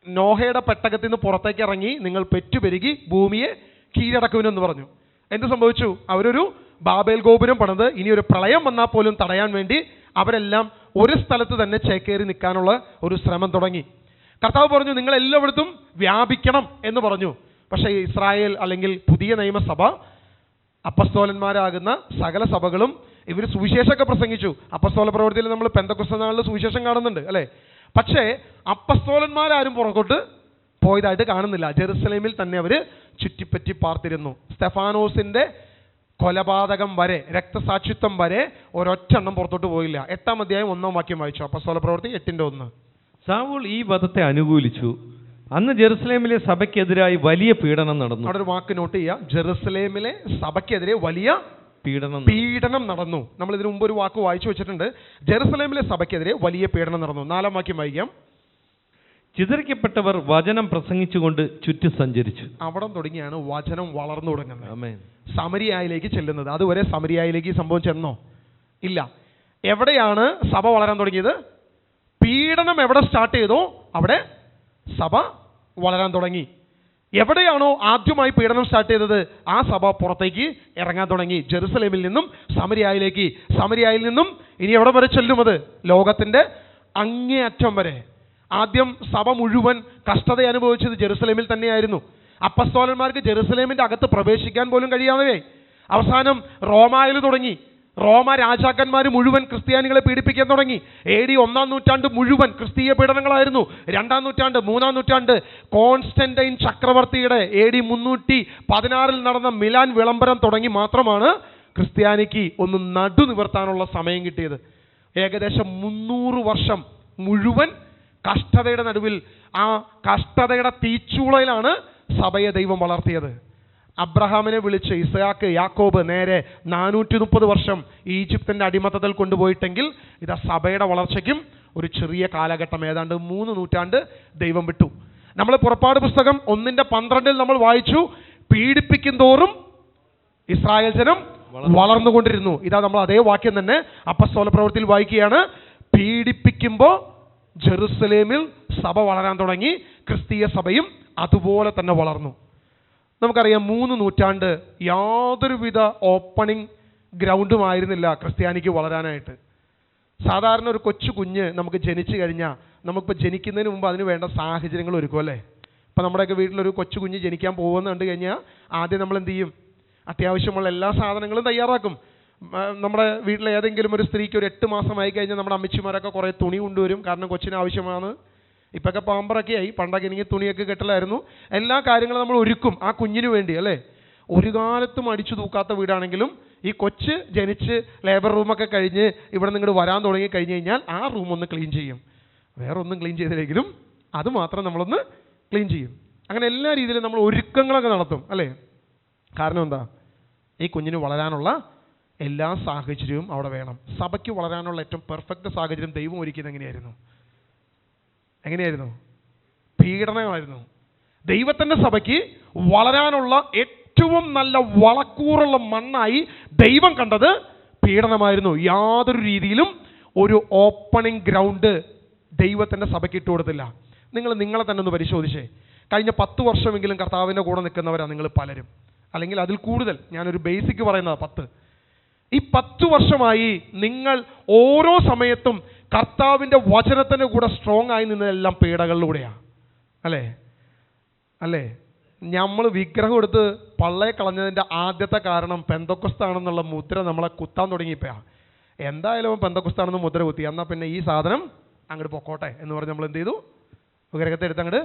നോഹയുടെ പെട്ടകത്തിൽ നിന്ന് പുറത്തേക്ക് ഇറങ്ങി, നിങ്ങൾ പെറ്റുപെരുകി ഭൂമിയെ കീഴടക്കുമെന്ന് പറഞ്ഞു. എന്ത് സംഭവിച്ചു? അവരൊരു ബാബേൽ ഗോപുരം പണിത് ഇനി ഒരു പ്രളയം വന്നാൽ പോലും തടയാൻ വേണ്ടി അവരെല്ലാം ഒരു സ്ഥലത്ത് തന്നെ ചേക്കേറി നിൽക്കാനുള്ള ഒരു ശ്രമം തുടങ്ങി. കർത്താവ് പറഞ്ഞു, നിങ്ങൾ എല്ലായിടത്തും വ്യാപിക്കണം എന്ന് പറഞ്ഞു. പക്ഷേ ഇസ്രായേൽ അല്ലെങ്കിൽ പുതിയ നിയമസഭ, അപ്പസ്തോലന്മാരാകുന്ന സകല സഭകളും ഇവർ സുവിശേഷമൊക്കെ പ്രസംഗിച്ചു. അപ്പസ്തോല പ്രവൃത്തിയിൽ നമ്മൾ പെന്തക്കോസ്ത് നാളിൽ സുവിശേഷം കാണുന്നുണ്ട് അല്ലേ? പക്ഷേ അപ്പസ്തോലന്മാരാരും പുറകോട്ട് പോയതായിട്ട് കാണുന്നില്ല. ജെറുസലേമിൽ തന്നെ അവർ ചുറ്റിപ്പറ്റി പാർത്തിരുന്നു. സ്തെഫാനോസിന്റെ കൊലപാതകം വരെ, രക്തസാക്ഷിത്വം വരെ ഒരൊറ്റെണ്ണം പുറത്തോട്ട് പോയില്ല. 8-ാം അധ്യായം 1-ാം വാക്യം വായിച്ചു. അപ്പസ്തോല പ്രവൃത്തി 8:1. സാവൂൾ ഈ വധത്തെ അനുകൂലിച്ചു. അന്ന് ജെറുസലേമിലെ സഭയ്ക്കെതിരായി വലിയ പീഡനം നടന്നു. അവിടെ ഒരു വാക്ക് നോട്ട് ചെയ്യുക. ജെറുസലേമിലെ സഭയ്ക്കെതിരെ വലിയ പീഡനം നടന്നു. നമ്മൾ ഇതിനു മുമ്പ് ഒരു വാക്ക് വായിച്ചു വെച്ചിട്ടുണ്ട്. ജെറുസലേമിലെ സഭയ്ക്കെതിരെ വലിയ പീഡനം നടന്നു. 4-ാം വാക്യം വായിക്കാം. ചിതറിക്കപ്പെട്ടവർ വചനം പ്രസംഗിച്ചുകൊണ്ട് ചുറ്റി സഞ്ചരിച്ചു. അവിടെ തുടങ്ങിയാണ് വചനം വളർന്നു തുടങ്ങുന്നത്, സമരിയായിലേക്ക് ചെല്ലുന്നത്. അതുവരെ സമരിയായിലേക്ക് സംഭവം ചെന്നോ? ഇല്ല. എവിടെയാണ് സഭ വളരാൻ തുടങ്ങിയത്? പീഡനം എവിടെ സ്റ്റാർട്ട് ചെയ്തോ അവിടെ സഭ വളരാൻ തുടങ്ങി. എവിടെയാണോ ആദ്യമായി പീഡനം സ്റ്റാർട്ട് ചെയ്തത് ആ സഭ പുറത്തേക്ക് ഇറങ്ങാൻ തുടങ്ങി. ജെറുസലേമിൽ നിന്നും സമരിയായിലേക്ക്, സമരിയായിൽ നിന്നും ഇനി എവിടെ വരെ ചെല്ലും? അത് ലോകത്തിന്റെ അങ്ങേയറ്റം വരെ. ആദ്യം സഭ മുഴുവൻ കഷ്ടത അനുഭവിച്ചത് ജെറുസലേമിൽ തന്നെയായിരുന്നു. അപ്പസ്തോലന്മാർക്ക് ജെറുസലേമിന്റെ അകത്ത് പ്രവേശിക്കാൻ പോലും കഴിയാതെ അവസാനം റോമായിൽ തുടങ്ങി. റോമ രാജാക്കന്മാർ മുഴുവൻ ക്രിസ്ത്യാനികളെ പീഡിപ്പിക്കാൻ തുടങ്ങി. AD 1-ാം നൂറ്റാണ്ട് മുഴുവൻ ക്രിസ്തീയ പീഡനങ്ങളായിരുന്നു. 2-ാം നൂറ്റാണ്ട്, 3-ാം നൂറ്റാണ്ട് കോൺസ്റ്റന്റൈൻ ചക്രവർത്തിയുടെ AD 316 നടന്ന മിലാൻ വിളംബരം തുടങ്ങി മാത്രമാണ് ക്രിസ്ത്യാനിക്ക് ഒന്ന് നടു നിവർത്താനുള്ള സമയം കിട്ടിയത്. ഏകദേശം 300 വർഷം മുഴുവൻ കഷ്ടതയുടെ നടുവിൽ, ആ കഷ്ടതയുടെ തീച്ചൂളയിലാണ് സഭയെ ദൈവം വളർത്തിയത്. അബ്രഹാമിനെ വിളിച്ച് ഇസ്ഹാക്ക്, യാക്കോബ് നേരെ 430 വർഷം ഈജിപ്തിന്റെ അടിമത്തത്തിൽ കൊണ്ടുപോയിട്ടെങ്കിൽ ഇതാ സഭയുടെ വളർച്ചയ്ക്കും ഒരു ചെറിയ കാലഘട്ടം, ഏതാണ്ട് 3 നൂറ്റാണ്ട് ദൈവം വിട്ടു. നമ്മൾ പുറപ്പാട് പുസ്തകം 1:12 നമ്മൾ വായിച്ചു, പീഡിപ്പിക്കും തോറും ഇസ്രായേൽ ജനം വളർന്നുകൊണ്ടിരുന്നു. ഇതാ നമ്മൾ അതേ വാക്യം തന്നെ അപ്പസ്തോല പ്രവൃത്തിയിൽ വായിക്കുകയാണ്. പീഡിപ്പിക്കുമ്പോൾ ജെറുസലേമിൽ സഭ വളരാൻ തുടങ്ങി. ക്രിസ്തീയ സഭയും അതുപോലെ തന്നെ വളർന്നു. നമുക്കറിയാം 3 നൂറ്റാണ്ട് യാതൊരുവിധ ഓപ്പണിംഗ് ഗ്രൗണ്ടുമായിരുന്നില്ല ക്രിസ്ത്യാനിക്ക് വളരാനായിട്ട്. സാധാരണ ഒരു കൊച്ചു കുഞ്ഞ് നമുക്ക് ജനിച്ചു കഴിഞ്ഞാൽ നമുക്കിപ്പോൾ ജനിക്കുന്നതിന് മുമ്പ് അതിന് വേണ്ട സാഹചര്യങ്ങൾ ഒരുക്കും അല്ലേ? ഇപ്പം നമ്മുടെയൊക്കെ വീട്ടിലൊരു കൊച്ചു കുഞ്ഞ് ജനിക്കാൻ പോകുമെന്ന് കണ്ടു കഴിഞ്ഞാൽ ആദ്യം നമ്മൾ എന്ത് ചെയ്യും? അത്യാവശ്യമുള്ള എല്ലാ സാധനങ്ങളും തയ്യാറാക്കും. നമ്മുടെ വീട്ടിലെ ഏതെങ്കിലും ഒരു സ്ത്രീക്ക് ഒരു 8 മാസമായി കഴിഞ്ഞാൽ നമ്മുടെ അമ്മച്ചിമാരൊക്കെ കുറേ തുണി കൊണ്ടുവരും. കാരണം കൊച്ചിന് ആവശ്യമാണ്. ഇപ്പൊക്കെ പാമ്പറൊക്കെ ആയി. പണ്ടൊക്കെ എനിക്ക് തുണിയൊക്കെ കെട്ടലായിരുന്നു. എല്ലാ കാര്യങ്ങളും നമ്മൾ ഒരുക്കും ആ കുഞ്ഞിന് വേണ്ടി അല്ലേ? ഒരു കാലത്തും അടിച്ചു തൂക്കാത്ത വീടാണെങ്കിലും ഈ കൊച്ച് ജനിച്ച് ലേബർ റൂമൊക്കെ കഴിഞ്ഞ് ഇവിടെ നിന്ന് ഇങ്ങോട്ട് വരാൻ തുടങ്ങി കഴിഞ്ഞ് കഴിഞ്ഞാൽ ആ റൂം ഒന്ന് ക്ലീൻ ചെയ്യും. വേറെ ഒന്നും ക്ലീൻ ചെയ്തില്ലെങ്കിലും അത് മാത്രം നമ്മളൊന്ന് ക്ലീൻ ചെയ്യും. അങ്ങനെ എല്ലാ രീതിയിലും നമ്മൾ ഒരുക്കങ്ങളൊക്കെ നടത്തും അല്ലേ? കാരണം എന്താ? ഈ കുഞ്ഞിന് വളരാനുള്ള എല്ലാ സാഹചര്യവും അവിടെ വേണം. സഭയ്ക്ക് വളരാനുള്ള ഏറ്റവും പെർഫെക്റ്റ് സാഹചര്യം ദൈവം ഒരുക്കിയത് എങ്ങനെയായിരുന്നു? പീഡനമായിരുന്നു. ദൈവത്തിൻ്റെ സഭയ്ക്ക് വളരാനുള്ള ഏറ്റവും നല്ല വളക്കൂറുള്ള മണ്ണായി ദൈവം കണ്ടത് പീഡനമായിരുന്നു. യാതൊരു രീതിയിലും ഒരു ഓപ്പണിംഗ് ഗ്രൗണ്ട് ദൈവത്തിൻ്റെ സഭയ്ക്ക് ഇട്ട് കൊടുത്തില്ല. നിങ്ങളെ തന്നെ ഒന്ന് പരിശോധിച്ചേ. കഴിഞ്ഞ 10 വർഷമെങ്കിലും കർത്താവിൻ്റെ കൂടെ നിൽക്കുന്നവരാണ് നിങ്ങൾ പലരും, അല്ലെങ്കിൽ അതിൽ കൂടുതൽ. ഞാനൊരു ബേസിക് പറയുന്നത് 10. ഈ 10 വർഷമായി നിങ്ങൾ ഓരോ സമയത്തും കർത്താവിൻ്റെ വചനത്തിൻ്റെ കൂടെ സ്ട്രോങ് ആയി നിന്നതെല്ലാം പീഡകളിലൂടെയാണ് അല്ലേ? നമ്മൾ വിഗ്രഹം എടുത്ത് പള്ളയെ കളഞ്ഞതിൻ്റെ ആദ്യത്തെ കാരണം പെന്തക്കോസ്താണെന്നുള്ള മുദ്ര നമ്മളെ കുത്താൻ തുടങ്ങിയപ്പോഴാണ്. എന്തായാലും പെന്തക്കോസ്താണെന്ന് മുദ്ര കുത്തി, എന്നാൽ പിന്നെ ഈ സാധനം അങ്ങോട്ട് പൊക്കോട്ടെ എന്ന് പറഞ്ഞ് നമ്മൾ എന്ത് ചെയ്തു? വിഗ്രഹത്തെ എടുത്ത് അങ്ങോട്ട്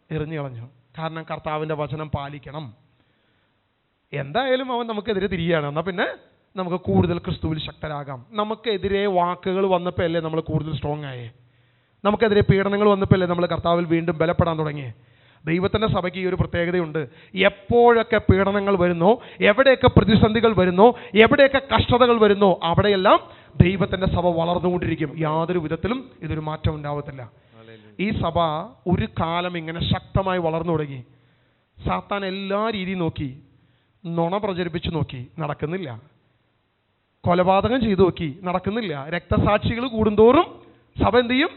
എറിഞ്ഞു കളഞ്ഞു. കാരണം കർത്താവിൻ്റെ വചനം പാലിക്കണം. എന്തായാലും അവൻ നമുക്കെതിരെ തിരിയാണ്. എന്നാൽ പിന്നെ നമുക്ക് കൂടുതൽ ക്രിസ്തുവിൽ ശക്തരാകാം. നമുക്കെതിരെ വാക്കുകൾ വന്നപ്പോൾ അല്ലേ നമ്മൾ കൂടുതൽ സ്ട്രോങ് ആയേ? നമുക്കെതിരെ പീഡനങ്ങൾ വന്നപ്പോൾ അല്ലേ നമ്മൾ കർത്താവിൽ വീണ്ടും ബലപ്പെടാൻ തുടങ്ങിയേ? ദൈവത്തിൻ്റെ സഭയ്ക്ക് ഈ ഒരു പ്രത്യേകതയുണ്ട്. എപ്പോഴൊക്കെ പീഡനങ്ങൾ വരുന്നോ, എവിടെയൊക്കെ പ്രതിസന്ധികൾ വരുന്നോ, എവിടെയൊക്കെ കഷ്ടതകൾ വരുന്നോ, അവിടെയെല്ലാം ദൈവത്തിൻ്റെ സഭ വളർന്നുകൊണ്ടിരിക്കും. യാതൊരു വിധത്തിലും ഇതൊരു മാറ്റം ഉണ്ടാവത്തില്ല. ഈ സഭ ഒരു കാലം ഇങ്ങനെ ശക്തമായി വളർന്നു തുടങ്ങി. സാത്താൻ എല്ലാ രീതിയും നോക്കി, നുണ പ്രചരിപ്പിച്ചു നോക്കി, നടക്കുന്നില്ല. കൊലപാതകം ചെയ്തു നോക്കി, നടക്കുന്നില്ല. രക്തസാക്ഷികൾ കൂടുന്തോറും സഭ എന്ത് ചെയ്യും?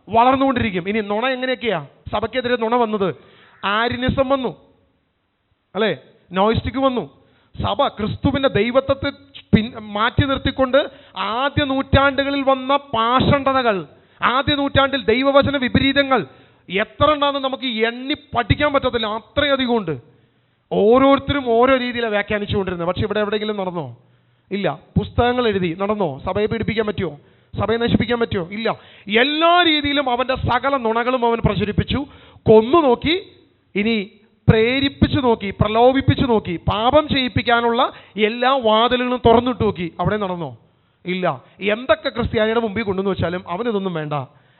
വളർന്നുകൊണ്ടിരിക്കും. ഇനി നുണ എങ്ങനെയൊക്കെയാ സഭയ്ക്കെതിരെ നുണ വന്നത്? ആര്യനിസം വന്നു, അല്ലേ? നോയിസ്റ്റിക് വന്നു. സഭ ക്രിസ്തുവിൻ്റെ ദൈവത്വത്തെ മാറ്റി നിർത്തിക്കൊണ്ട് ആദ്യ നൂറ്റാണ്ടുകളിൽ വന്ന പാഷണ്ഡതകൾ, ആദ്യ നൂറ്റാണ്ടിൽ ദൈവവചന വിപരീതങ്ങൾ എത്ര ഉണ്ടാകുന്ന നമുക്ക് എണ്ണി പഠിക്കാൻ പറ്റത്തില്ല. അത്രയധികം ഉണ്ട്. ഓരോരുത്തരും ഓരോ രീതിയിലാണ് വ്യാഖ്യാനിച്ചുകൊണ്ടിരുന്നത്. പക്ഷെ ഇവിടെ എവിടെയെങ്കിലും നടന്നോ? ഇല്ല. പുസ്തകങ്ങൾ എഴുതി നടന്നോ? സഭയെ പീഡിപ്പിക്കാൻ പറ്റുമോ? സഭയെ നശിപ്പിക്കാൻ പറ്റുമോ? ഇല്ല. എല്ലാ രീതിയിലും അവൻ്റെ സകല നുണകളും അവൻ പ്രചരിപ്പിച്ചു, കൊന്നു നോക്കി, ഇനി പ്രേരിപ്പിച്ചു നോക്കി, പ്രലോഭിപ്പിച്ചു നോക്കി, പാപം ചെയ്യിപ്പിക്കാനുള്ള എല്ലാ വാതിലുകളും തുറന്നിട്ട് നോക്കി. അവിടെ നടന്നോ? ഇല്ല. എന്തൊക്കെ ക്രിസ്ത്യാനിയുടെ മുമ്പിൽ കൊണ്ടുവന്ന് വെച്ചാലും അവനിതൊന്നും വേണ്ട.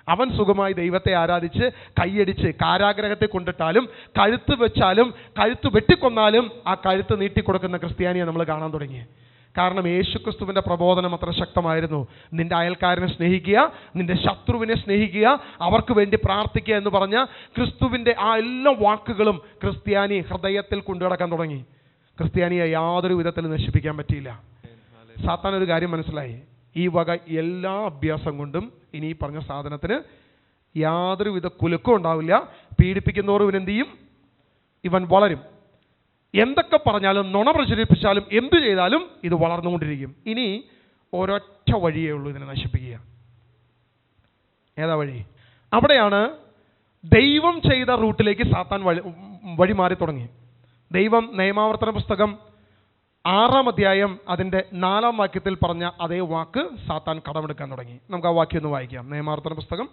അവൻ സുഖമായി ദൈവത്തെ ആരാധിച്ച് കൈയടിച്ച് കാരാഗ്രഹത്തെ കൊണ്ടിട്ടാലും കഴുത്ത് വെച്ചാലും കഴുത്ത് വെട്ടിക്കൊന്നാലും ആ കഴുത്ത് നീട്ടിക്കൊടുക്കുന്ന ക്രിസ്ത്യാനിയെ നമ്മൾ കാണാൻ തുടങ്ങി. കാരണം യേശുക്രിസ്തുവിൻ്റെ പ്രബോധനം അത്ര ശക്തമായിരുന്നു. നിന്റെ അയൽക്കാരനെ സ്നേഹിക്കുക, നിന്റെ ശത്രുവിനെ സ്നേഹിക്കുക, അവർക്ക് വേണ്ടി പ്രാർത്ഥിക്കുക എന്ന് പറഞ്ഞ ക്രിസ്തുവിൻ്റെ ആ എല്ലാ വാക്കുകളും ക്രിസ്ത്യാനി ഹൃദയത്തിൽ കൊണ്ടുനടക്കാൻ തുടങ്ങി. ക്രിസ്ത്യാനിയെ യാതൊരു വിധത്തിലും നശിപ്പിക്കാൻ പറ്റിയില്ല. സാത്താൻ ഒരു കാര്യം മനസ്സിലായി, ഈ വക എല്ലാ അഭ്യാസം കൊണ്ടും ഇനി ഈ പറഞ്ഞ സാധനത്തിന് യാതൊരു വിധ കുലുക്കം ഉണ്ടാവില്ല. പീഡിപ്പിക്കുന്നവർ ഇവനെന്ത് ചെയ്യും? ഇവൻ വളരും. എന്തൊക്കെ പറഞ്ഞാലും നുണ പ്രചരിപ്പിച്ചാലും എന്തു ചെയ്താലും ഇത് വളർന്നുകൊണ്ടിരിക്കും. ഇനി ഒരൊറ്റ വഴിയേ ഉള്ളൂ ഇതിനെ നശിപ്പിക്കുക. ഏതാ വഴി? അവിടെയാണ് ദൈവം ചെയ്ത റൂട്ടിലേക്ക് സാത്താൻ വഴി മാറി തുടങ്ങി. ദൈവം നിയമാവർത്തന പുസ്തകം 6-ാം അധ്യായം അതിൻ്റെ 4-ാം വാക്യത്തിൽ പറഞ്ഞ അതേ വാക്ക് സാത്താൻ കടമെടുക്കാൻ തുടങ്ങി. നമുക്ക് ആ വാക്യം ഒന്ന് വായിക്കാം. നിയമാവർത്തന പുസ്തകം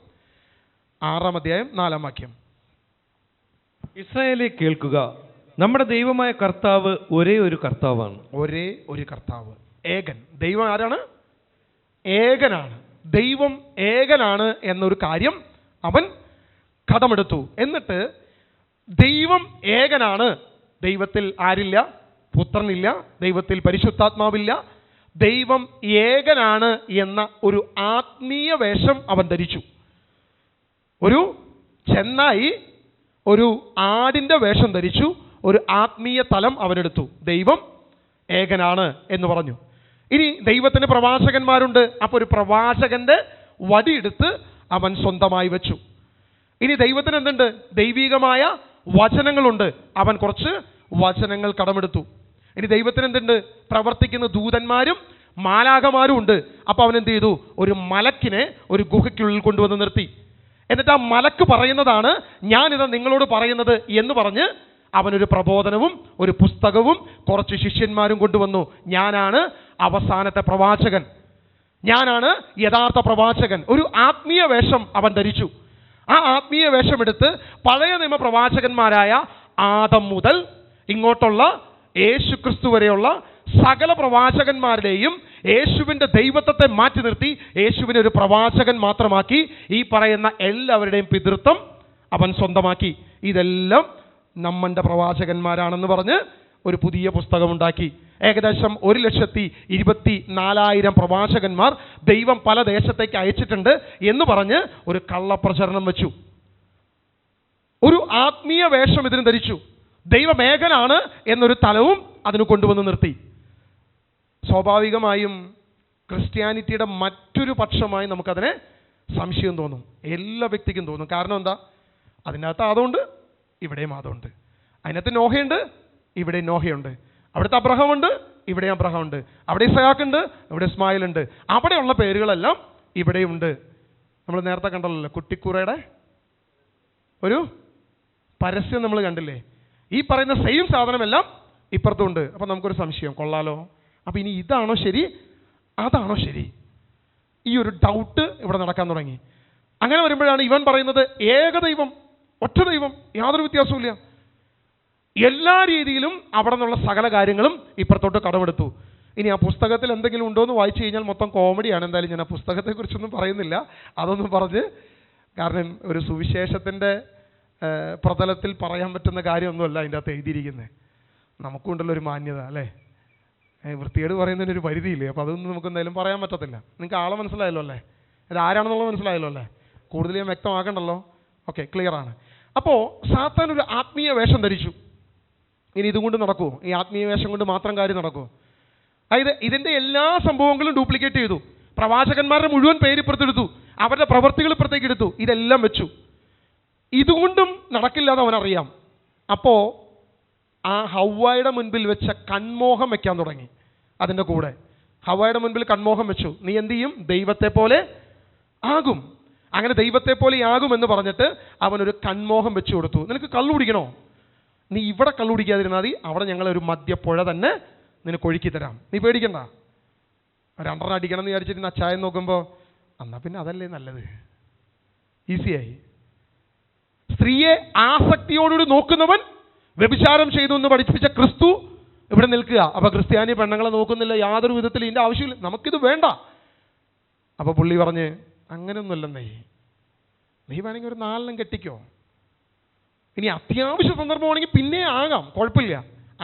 6-ാം അധ്യായം 4-ാം വാക്യം. ഇസ്രായേലേ കേൾക്കുക, നമ്മുടെ ദൈവമായ കർത്താവ് ഒരേ ഒരു കർത്താവാണ്. ഒരേ ഒരു കർത്താവ്, ഏകൻ. ദൈവം ആരാണ്? ഏകനാണ്. ദൈവം ഏകനാണ് എന്നൊരു കാര്യം അവൻ കടമെടുത്തു. എന്നിട്ട് ദൈവം ഏകനാണ്, ദൈവത്തിൽ ആരില്ല? പുത്രനില്ല, ദൈവത്തിൽ പരിശുദ്ധാത്മാവില്ല, ദൈവം ഏകനാണ് എന്ന ഒരു ആത്മീയ വേഷം അവൻ ധരിച്ചു. ഒരു ചെന്നായി ഒരു ആടിൻ്റെ വേഷം ധരിച്ചു, ഒരു ആത്മീയ തലം അവനെടുത്തു. ദൈവം ഏകനാണ് എന്ന് പറഞ്ഞു. ഇനി ദൈവത്തിന് പ്രവാചകന്മാരുണ്ട്. അപ്പോൾ ഒരു പ്രവാചകന്റെ വടിയെടുത്ത് അവൻ സ്വന്തമായി വെച്ചു. ഇനി ദൈവത്തിന് എന്തുണ്ട്? ദൈവികമായ വചനങ്ങളുണ്ട്. അവൻ കുറച്ച് വചനങ്ങൾ കടമെടുത്തു. ഇനി ദൈവത്തിന് എന്തുണ്ട്? പ്രവർത്തിക്കുന്ന ദൂതന്മാരും മാലാഖമാരും ഉണ്ട്. അപ്പോൾ അവൻ എന്ത് ചെയ്തു? ഒരു മലക്കിനെ ഒരു ഗുഹയ്ക്കുള്ളിൽ കൊണ്ടുവന്ന് നിർത്തി. എന്നിട്ട് ആ മലക്ക് പറയുന്നതാണ് ഞാനിത് നിങ്ങളോട് പറയുന്നത് എന്ന് പറഞ്ഞ് അവനൊരു പ്രബോധനവും ഒരു പുസ്തകവും കുറച്ച് ശിഷ്യന്മാരും കൊണ്ടുവന്നു. ഞാനാണ് അവസാനത്തെ പ്രവാചകൻ, ഞാനാണ് യഥാർത്ഥ പ്രവാചകൻ. ഒരു ആത്മീയ വേഷം അവൻ ധരിച്ചു. ആ ആത്മീയ വേഷമെടുത്ത് പഴയ നിയമ പ്രവാചകന്മാരായ ആദം മുതൽ ഇങ്ങോട്ടുള്ള യേശു ക്രിസ്തു വരെയുള്ള സകല പ്രവാചകന്മാരുടെയും യേശുവിൻ്റെ ദൈവത്വത്തെ മാറ്റി നിർത്തി യേശുവിനെ ഒരു പ്രവാചകൻ മാത്രമാക്കി ഈ പറയുന്ന എല്ലാവരുടെയും പിതൃത്വം അവൻ സ്വന്തമാക്കി. ഇതെല്ലാം നമ്മന്റെ പ്രവാചകന്മാരാണെന്ന് പറഞ്ഞ് ഒരു പുതിയ പുസ്തകമുണ്ടാക്കി. ഏകദേശം 1,24,000 പ്രവാചകന്മാർ ദൈവം പല ദേശത്തേക്ക് അയച്ചിട്ടുണ്ട് എന്ന് പറഞ്ഞ് ഒരു കള്ളപ്രചരണം വെച്ചു. ഒരു ആത്മീയ വേഷം ഇതിന് ധരിച്ചു. ദൈവമേകനാണ് എന്നൊരു തലവും അതിന് കൊണ്ടുവന്ന് നിർത്തി. സ്വാഭാവികമായും ക്രിസ്ത്യാനിറ്റിയുടെ മറ്റൊരു പക്ഷമായി നമുക്കതിനെ സംശയം തോന്നും. എല്ലാ വ്യക്തിക്കും തോന്നും. കാരണം എന്താ? അതിനകത്ത് ആദമുണ്ട്, ഇവിടെയും ആദമുണ്ട്. അതിനകത്ത് നോഹയുണ്ട്, ഇവിടെ നോഹയുണ്ട്. അവിടുത്തെ അബ്രഹാമുണ്ട്, ഇവിടെ അബ്രഹാമുണ്ട്. അവിടെ ഇസഹാക്കുണ്ട്, ഇവിടെ ഇസ്മായിലുണ്ട്. അവിടെയുള്ള പേരുകളെല്ലാം ഇവിടെയുണ്ട്. നമ്മൾ നേരത്തെ കണ്ടല്ലോ കുട്ടിക്കൂറയുടെ ഒരു പരസ്യം നമ്മൾ കണ്ടില്ലേ? ഈ പറയുന്ന സെയിം സാധനമെല്ലാം ഇപ്പുറത്തുണ്ട്. അപ്പം നമുക്കൊരു സംശയം, കൊള്ളാലോ, അപ്പം ഇനി ഇതാണോ ശരി അതാണോ ശരി? ഈ ഒരു ഡൗട്ട് ഇവിടെ നടക്കാൻ തുടങ്ങി. അങ്ങനെ വരുമ്പോഴാണ് ഇവൻ പറയുന്നത് ഏകദൈവം, ഒറ്റ ദൈവം, യാതൊരു വ്യത്യാസവുമില്ല. എല്ലാ രീതിയിലും അവിടെ നിന്നുള്ള സകല കാര്യങ്ങളും ഇപ്പുറത്തോട്ട് കടമെടുത്തു. ഇനി ആ പുസ്തകത്തിൽ എന്തെങ്കിലും ഉണ്ടോ എന്ന് വായിച്ചു കഴിഞ്ഞാൽ മൊത്തം കോമഡിയാണ്. എന്തായാലും ഞാൻ ആ പുസ്തകത്തെക്കുറിച്ചൊന്നും പറയുന്നില്ല, അതൊന്നും പറഞ്ഞ്, കാരണം ഒരു സുവിശേഷത്തിൻ്റെ പ്രതലത്തിൽ പറയാൻ പറ്റുന്ന കാര്യമൊന്നുമല്ല അതിൻ്റെ അകത്ത് എഴുതിയിരിക്കുന്നത്. നമുക്കുണ്ടല്ലോ ഒരു മാന്യത അല്ലേ, വൃത്തികേട് പറയുന്നതിനൊരു പരിധിയില്ലേ, അപ്പോൾ അതൊന്നും നമുക്ക് എന്തായാലും പറയാൻ പറ്റത്തില്ല. നിങ്ങൾക്ക് ആളെ മനസ്സിലായല്ലോ അല്ലേ, ഇത് ആരാണെന്നുള്ളത് മനസ്സിലായല്ലോ അല്ലേ, കൂടുതൽ ഞാൻ വ്യക്തമാക്കണ്ടല്ലോ. ഓക്കെ, ക്ലിയറാണ്. അപ്പോൾ സാത്താൻ ഒരു ആത്മീയ വേഷം ധരിച്ചു. ഇനി ഇതുകൊണ്ട് നടക്കുമോ? ഈ ആത്മീയ വേഷം കൊണ്ട് മാത്രം കാര്യം നടക്കുമോ? അതായത് ഇതിൻ്റെ എല്ലാ സംഭവങ്ങളും ഡ്യൂപ്ലിക്കേറ്റ് ചെയ്തു, പ്രവാചകന്മാരുടെ മുഴുവൻ പേര് ഇപ്പുറത്തെടുത്തു, അവരുടെ പ്രവൃത്തികൾ ഇപ്പുറത്തേക്ക് എടുത്തു, ഇതെല്ലാം വെച്ചു. ഇതുകൊണ്ടും നടക്കില്ലാതെ അവനറിയാം. അപ്പോൾ ആ ഹവ്വായുടെ മുൻപിൽ വെച്ച കൺമോഹം വെക്കാൻ തുടങ്ങി. അതിൻ്റെ കൂടെ ഹവ്വായുടെ മുൻപിൽ കൺമോഹം വെച്ചു, നീ എന്ത് ചെയ്യും? ദൈവത്തെ പോലെ ആകും. അങ്ങനെ ദൈവത്തെ പോലെ ആകുമെന്ന് പറഞ്ഞിട്ട് അവനൊരു കൺമോഹം വെച്ചു കൊടുത്തു. നിനക്ക് കള്ളു കുടിക്കണോ? നീ ഇവിടെ കള്ളു കുടിക്കാതിരുന്നാൽ മതി, അവിടെ ഞങ്ങളൊരു മദ്യപ്പുഴ തന്നെ നിനക്ക് ഒഴുക്കി തരാം, നീ പേടിക്കണ്ട. രണ്ടെണ്ണം അടിക്കണം എന്ന് വിചാരിച്ചിട്ട് അച്ചായം നോക്കുമ്പോൾ എന്നാൽ പിന്നെ അതല്ലേ നല്ലത്, ഈസിയായി. സ്ത്രീയെ ആസക്തിയോടുകൂടി നോക്കുന്നവൻ വ്യഭിചാരം ചെയ്തു എന്ന് പഠിപ്പിച്ച ക്രിസ്തു ഇവിടെ നിൽക്കുക. അപ്പോൾ ക്രിസ്ത്യാനി പെണ്ണുങ്ങളെ നോക്കുന്നില്ല, യാതൊരു വിധത്തിൽ ഇതിൻ്റെ ആവശ്യമില്ല, നമുക്കിത് വേണ്ട. അപ്പോൾ പുള്ളി പറഞ്ഞ് അങ്ങനെയൊന്നുമല്ലെന്നേ, നീ വേണമെങ്കിൽ ഒരു 4 കെട്ടിക്കോ, ഇനി അത്യാവശ്യ സന്ദർഭമാണെങ്കിൽ പിന്നെ ആകാം, കുഴപ്പമില്ല,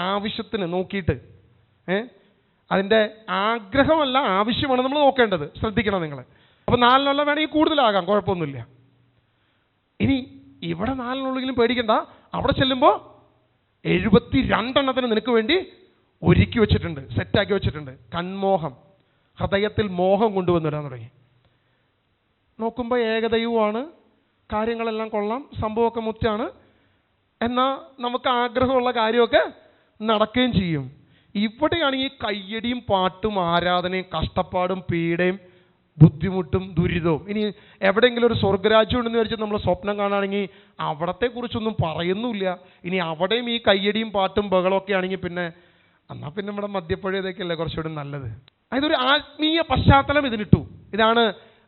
ആവശ്യത്തിന് നോക്കിയിട്ട്. അതിൻ്റെ ആഗ്രഹമല്ല, ആവശ്യമാണ് നമ്മൾ നോക്കേണ്ടത്, ശ്രദ്ധിക്കണം നിങ്ങൾ. അപ്പോൾ 4 വേണമെങ്കിൽ കൂടുതലാകാം, കുഴപ്പമൊന്നുമില്ല. ഇനി ഇവിടെ 4 പേടിക്കണ്ട, അവിടെ ചെല്ലുമ്പോൾ 72 നിനക്ക് വേണ്ടി ഒരുക്കി വെച്ചിട്ടുണ്ട്, സെറ്റാക്കി വെച്ചിട്ടുണ്ട്. കൺമോഹം, ഹൃദയത്തിൽ മോഹം കൊണ്ടുവന്നിടാൻ തുടങ്ങി. നോക്കുമ്പോൾ ഏകദൈവമാണ്, കാര്യങ്ങളെല്ലാം കൊള്ളാം, സംഭവമൊക്കെ മുറ്റാണ്, എന്നാൽ നമുക്ക് ആഗ്രഹമുള്ള കാര്യമൊക്കെ നടക്കുകയും ചെയ്യും. ഇവിടെയാണ് ഈ കയ്യടിയും പാട്ടും ആരാധനയും കഷ്ടപ്പാടും പീഡയും ബുദ്ധിമുട്ടും ദുരിതവും. ഇനി എവിടെയെങ്കിലും ഒരു സ്വർഗരാജ്യം ഉണ്ടെന്ന് വിചാരിച്ച് നമ്മൾ സ്വപ്നം കാണുകയാണെങ്കിൽ അവിടത്തെക്കുറിച്ചൊന്നും പറയുന്നുമില്ല. ഇനി അവിടെയും ഈ കയ്യടിയും പാട്ടും ബഹളമൊക്കെ ആണെങ്കിൽ പിന്നെ എന്നാൽ പിന്നെ നമ്മുടെ മദ്യപ്പുഴ ഇതൊക്കെയല്ലേ കുറച്ചുകൂടി നല്ലത്. അതൊരു ആത്മീയ പശ്ചാത്തലം ഇതിനിട്ടു. ഇതാണ്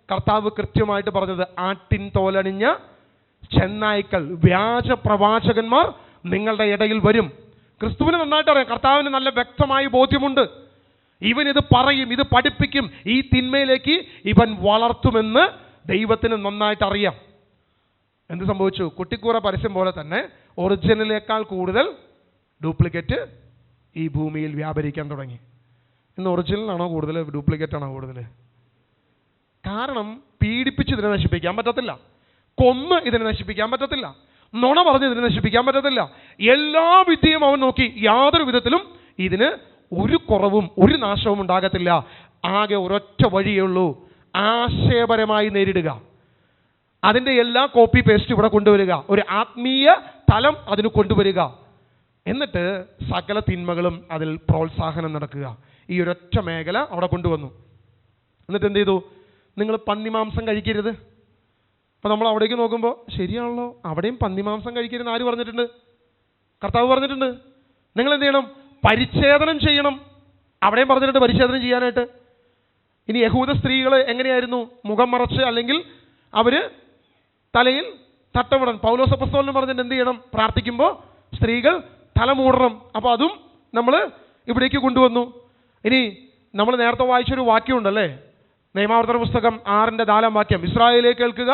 കർത്താവ് കൃത്യമായിട്ട് പറഞ്ഞത്, ആട്ടിൻ തോലണിഞ്ഞ ചെന്നായ്ക്കൾ, വ്യാജ പ്രവാചകന്മാർ നിങ്ങളുടെ ഇടയിൽ വരും. ക്രിസ്തുവിന് നന്നായിട്ട് അറിയാം, കർത്താവിന് നല്ല വ്യക്തമായി ബോധ്യമുണ്ട്. ഇവൻ ഇത് പറയും, ഇത് പഠിപ്പിക്കും, ഈ തിന്മയിലേക്ക് ഇവൻ വളർത്തുമെന്ന് ദൈവത്തിന് നന്നായിട്ട് അറിയാം. എന്ത് സംഭവിച്ചു? കുട്ടിക്കൂറ പരസ്യം പോലെ തന്നെ ഒറിജിനലേക്കാൾ കൂടുതൽ ഡ്യൂപ്ലിക്കേറ്റ് ഈ ഭൂമിയിൽ വ്യാപരിക്കാൻ തുടങ്ങി. ഇന്ന് ഒറിജിനലാണോ കൂടുതൽ, ഡ്യൂപ്ലിക്കേറ്റ് ആണോ കൂടുതൽ? കാരണം പീഡിപ്പിച്ച് ഇതിനെ നശിപ്പിക്കാൻ പറ്റത്തില്ല, കൊന്ന് ഇതിനെ നശിപ്പിക്കാൻ പറ്റത്തില്ല, നുണ പറഞ്ഞ് ഇതിനെ നശിപ്പിക്കാൻ പറ്റത്തില്ല. എല്ലാ വിദ്യയും അവൻ നോക്കി, യാതൊരു വിധത്തിലും ഇതിന് ഒരു കുറവും ഒരു നാശവും ഉണ്ടാകത്തില്ല. ആകെ ഒരൊറ്റ വഴിയേ ഉള്ളൂ, ആശയപരമായി നേരിടുക, അതിൻ്റെ എല്ലാ കോപ്പി പേസ്റ്റ് ഇവിടെ കൊണ്ടുവരിക, ഒരു ആത്മീയ തലം അതിന് കൊണ്ടുവരിക, എന്നിട്ട് സകല തിന്മകളും അതിൽ പ്രോത്സാഹനം നടക്കുക. ഈ ഒരൊറ്റ മേഖല അവിടെ കൊണ്ടുവന്നു. എന്നിട്ട് എന്ത് ചെയ്തു? നിങ്ങൾ പന്നിമാംസം കഴിക്കരുത്. അപ്പോൾ നമ്മൾ അവിടേക്ക് നോക്കുമ്പോൾ ശരിയാണല്ലോ, അവിടെയും പന്നിമാംസം കഴിക്കരുത് ആര് പറഞ്ഞിട്ടുണ്ട്? കർത്താവ് പറഞ്ഞിട്ടുണ്ട്. നിങ്ങൾ എന്ത് ചെയ്യണം? പരിച്ഛേദനം ചെയ്യണം. അവിടെയും പറഞ്ഞിട്ടുണ്ട് പരിച്ഛേദനം ചെയ്യാനായിട്ട്. ഇനി യഹൂദ സ്ത്രീകൾ എങ്ങനെയായിരുന്നു? മുഖം മറച്ച്, അല്ലെങ്കിൽ അവർ തലയിൽ തട്ടമിടണം. പൗലോസ് അപ്പോസ്തലൻ പറഞ്ഞിട്ട് എന്ത് ചെയ്യണം? പ്രാർത്ഥിക്കുമ്പോൾ സ്ത്രീകൾ തല മൂടണം. അപ്പോൾ അതും നമ്മൾ ഇവിടേക്ക് കൊണ്ടുവന്നു. ഇനി നമ്മൾ നേരത്തെ വായിച്ചൊരു വാക്യമുണ്ടല്ലേ, നിയമാവർത്തന പുസ്തകം 6:4 ഇസ്രായേലേ കേൾക്കുക,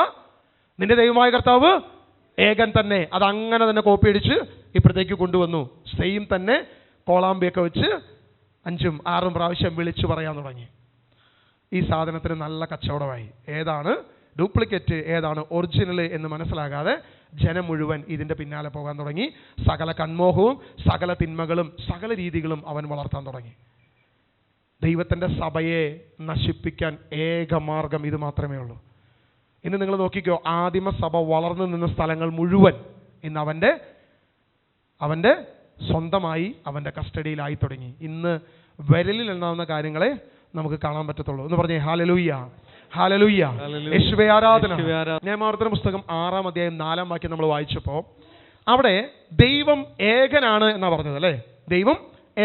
നിന്റെ ദൈവമായ കർത്താവ് ഏകൻ തന്നെ. അതങ്ങനെ തന്നെ കോപ്പി അടിച്ച് ഇപ്പുറത്തേക്ക് കൊണ്ടുവന്നു. സെയിം തന്നെ കോളാമ്പിയൊക്കെ വെച്ച് 5ഉം 6ഉം പ്രാവശ്യം വിളിച്ചു പറയാൻ തുടങ്ങി. ഈ സാധനത്തിന് നല്ല കച്ചവടമായി. ഏതാണ് ഡ്യൂപ്ലിക്കേറ്റ്, ഏതാണ് ഒറിജിനൽ എന്ന് മനസ്സിലാകാതെ ജനം മുഴുവൻ ഇതിൻ്റെ പിന്നാലെ പോകാൻ തുടങ്ങി. സകല കൺമോഹവും സകല തിന്മകളും സകല രീതികളും അവൻ വളർത്താൻ തുടങ്ങി. ദൈവത്തിൻ്റെ സഭയെ നശിപ്പിക്കാൻ ഏക മാർഗം ഇത് മാത്രമേ ഉള്ളൂ. ഇന്ന് നിങ്ങൾ നോക്കിക്കോ, ആദിമസഭ വളർന്നു നിന്ന സ്ഥലങ്ങൾ മുഴുവൻ ഇന്ന് അവൻ്റെ സ്വന്തമായി, അവൻ്റെ കസ്റ്റഡിയിലായി തുടങ്ങി. ഇന്ന് വിരലിൽ എണ്ണാവുന്ന കാര്യങ്ങളെ നമുക്ക് കാണാൻ പറ്റത്തുള്ളൂ. എന്ന് പറഞ്ഞേ ഹല്ലേലൂയ, ഹല്ലേലൂയ, യേശുവേ ആരാധന. നിയമാവർത്തന പുസ്തകം 6:4 നമ്മൾ വായിച്ചപ്പോൾ അവിടെ ദൈവം ഏകനാണ് എന്നാണ് പറഞ്ഞത് അല്ലേ? ദൈവം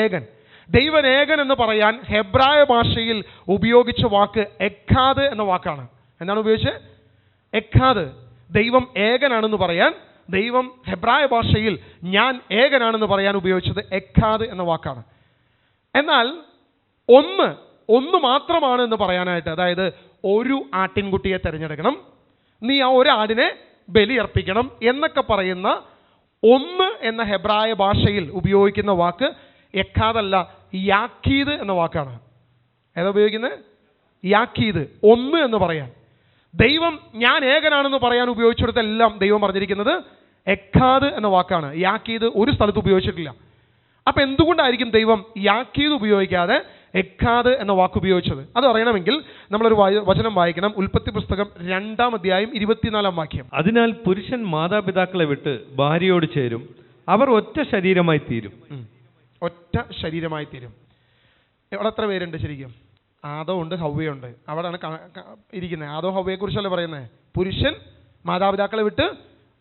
ഏകൻ. ദൈവൻ ഏകൻ എന്ന് പറയാൻ ഹെബ്രായ ഭാഷയിൽ ഉപയോഗിച്ച വാക്ക് എഖാദ് എന്ന വാക്കാണ്. എന്താണ് ഉപയോഗിച്ചത്? എഖാദ്. ദൈവം ഏകനാണെന്ന് പറയാൻ ദൈവം ഹെബ്രായ ഭാഷയിൽ ഞാൻ ഏകനാണെന്ന് പറയാൻ ഉപയോഗിച്ചത് എഖാദ് എന്ന വാക്കാണ്. എന്നാൽ ഒന്ന് മാത്രമാണ് എന്ന് പറയാനായിട്ട്, അതായത് ഒരു ആട്ടിൻകുട്ടിയെ തിരഞ്ഞെടുക്കണം, നീ ആ ഒരു ആടിനെ ബലിയർപ്പിക്കണം എന്നൊക്കെ പറയുന്ന ഒന്ന് എന്ന ഹെബ്രായ ഭാഷയിൽ ഉപയോഗിക്കുന്ന വാക്ക് എഖാദല്ല, യാക്കീദ് എന്ന വാക്കാണ്. ഏതാ ഉപയോഗിക്കുന്നത്? യാക്കീദ്, ഒന്ന് എന്ന് പറയാൻ. ദൈവം ഞാൻ ഏകനാണെന്ന് പറയാൻ ഉപയോഗിച്ചിടത്തെല്ലാം ദൈവം പറഞ്ഞിരിക്കുന്നത് എഖാദ് എന്ന വാക്കാണ്. യാക്കീദ് ഒരു സ്ഥലത്ത് ഉപയോഗിച്ചിട്ടില്ല. അപ്പം എന്തുകൊണ്ടായിരിക്കും ദൈവം യാക്കീദ് ഉപയോഗിക്കാതെ എഖാദ് എന്ന വാക്ക് ഉപയോഗിച്ചത്? അത് അറിയണമെങ്കിൽ നമ്മളൊരു വചനം വായിക്കണം. ഉൽപ്പത്തി പുസ്തകം 2-ാം അധ്യായം 24-ാം വാക്യം. അതിനാൽ പുരുഷൻ മാതാപിതാക്കളെ വിട്ട് ഭാര്യയോട് ചേരും, അവർ ഒറ്റ ശരീരമായി തീരും. ഒറ്റ ശരീരമായി തീരും. അവിടെ എത്ര പേരുണ്ട് ശരിക്കും? ആദോ ഉണ്ട്, ഹവ്വയുണ്ട്. അവിടെയാണ് ഇരിക്കുന്നത്. ആദോ ഹവ്വയെ കുറിച്ചല്ലേ പറയുന്നത്? പുരുഷൻ മാതാപിതാക്കളെ വിട്ട്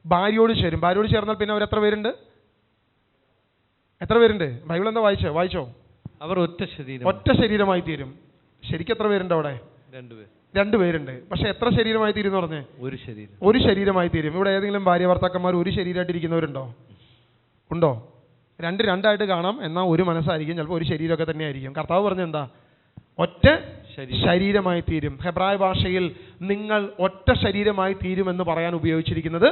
ഭാര്യയോട് ചേരും. ഭാര്യയോട് ചേർന്നാൽ പിന്നെ അവർ എത്ര പേരുണ്ട്? എത്ര പേരുണ്ട്? ബൈബിൾ എന്താ വായിച്ചോ? അവർ ഒറ്റ ശരീരമായി തീരും. ശരിക്കും എത്ര പേരുണ്ട് അവിടെ? 2 പേരുണ്ട്. പക്ഷെ എത്ര ശരീരമായി തീരും എന്ന് പറഞ്ഞേ? ഒരു ശരീരമായി തീരും. ഇവിടെ ഏതെങ്കിലും ഭാര്യ ഭർത്താക്കന്മാർ ഒരു ശരീരമായിട്ട് ഇരിക്കുന്നവരുണ്ടോ? ഉണ്ടോ? 2 കാണാം, എന്നാൽ ഒരു മനസ്സായിരിക്കും, ചിലപ്പോൾ ഒരു ശരീരമൊക്കെ തന്നെ ആയിരിക്കും. കർത്താവ് പറഞ്ഞെന്താ? ഒറ്റ ശരീരമായി തീരും. ഹെബ്രായ ഭാഷയിൽ നിങ്ങൾ ഒറ്റ ശരീരമായി തീരുമെന്ന് പറയാൻ ഉപയോഗിച്ചിരിക്കുന്നത്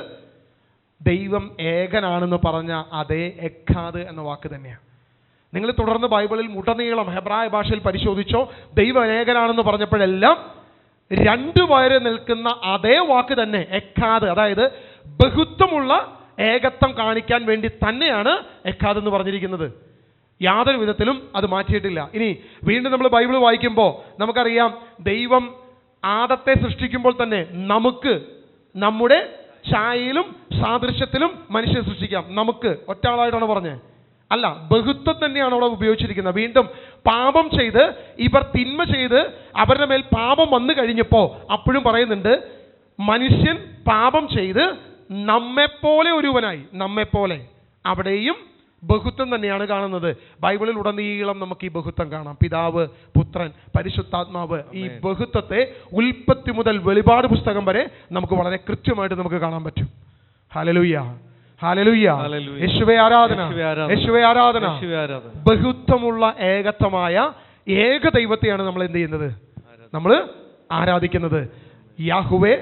ദൈവം ഏകനാണെന്ന് പറഞ്ഞ അതേ എഖാദ് എന്ന വാക്ക് തന്നെയാണ്. നിങ്ങൾ തുടർന്ന് ബൈബിളിൽ ഉടനീളം ഹെബ്രായ ഭാഷയിൽ പരിശോധിച്ചോ, ദൈവം ഏകനാണെന്ന് പറഞ്ഞപ്പോഴെല്ലാം 2 പേര് നിൽക്കുന്ന അതേ വാക്ക് തന്നെ എഖാദ്, അതായത് ബഹുത്വമുള്ള ഏകത്വം കാണിക്കാൻ വേണ്ടി തന്നെയാണ് എഖാദ് എന്ന് പറഞ്ഞിരിക്കുന്നത്. യാതൊരു വിധത്തിലും അത് മാറ്റിയിട്ടില്ല. ഇനി വീണ്ടും നമ്മൾ ബൈബിൾ വായിക്കുമ്പോൾ നമുക്കറിയാം, ദൈവം ആദത്തെ സൃഷ്ടിക്കുമ്പോൾ തന്നെ നമുക്ക് നമ്മുടെ ഛായയിലും സാദൃശ്യത്തിലും മനുഷ്യനെ സൃഷ്ടിക്കാം. നമുക്ക് ഒറ്റ ആളായിട്ടാണ് പറഞ്ഞത്? അല്ല, ബഹുത്വം തന്നെയാണ് അവിടെ ഉപയോഗിച്ചിരിക്കുന്നത്. വീണ്ടും പാപം ചെയ്ത് ഇവർ തിന്മ ചെയ്ത് അവരുടെ മേൽ പാപം വന്നു കഴിഞ്ഞപ്പോൾ അപ്പോഴും പറയുന്നുണ്ട്, മനുഷ്യൻ പാപം ചെയ്ത് നമ്മെപ്പോലെ ഒരുവനായി. നമ്മെപ്പോലെ, അവിടെയും ബഹുത്വം തന്നെയാണ് കാണുന്നത്. ബൈബിളിൽ ഉടനീളം നമുക്ക് ഈ ബഹുത്വം കാണാം. പിതാവ്, പുത്രൻ, പരിശുദ്ധാത്മാവ്. ഈ ബഹുത്വത്തെ ഉൽപ്പത്തി മുതൽ വെളിപാട് പുസ്തകം വരെ നമുക്ക് വളരെ കൃത്യമായിട്ട് നമുക്ക് കാണാൻ പറ്റും. ഹല്ലേലൂയ, ഹല്ലേലൂയ, യേശുവേ ആരാധന, യേശുവേ ആരാധന. ബഹുത്വമുള്ള ഏകത്വമായ ഏക ദൈവത്തെയാണ് നമ്മൾ എന്ത് ചെയ്യുന്നത്? നമ്മൾ ആരാധിക്കുന്നത്. യാഹുവേ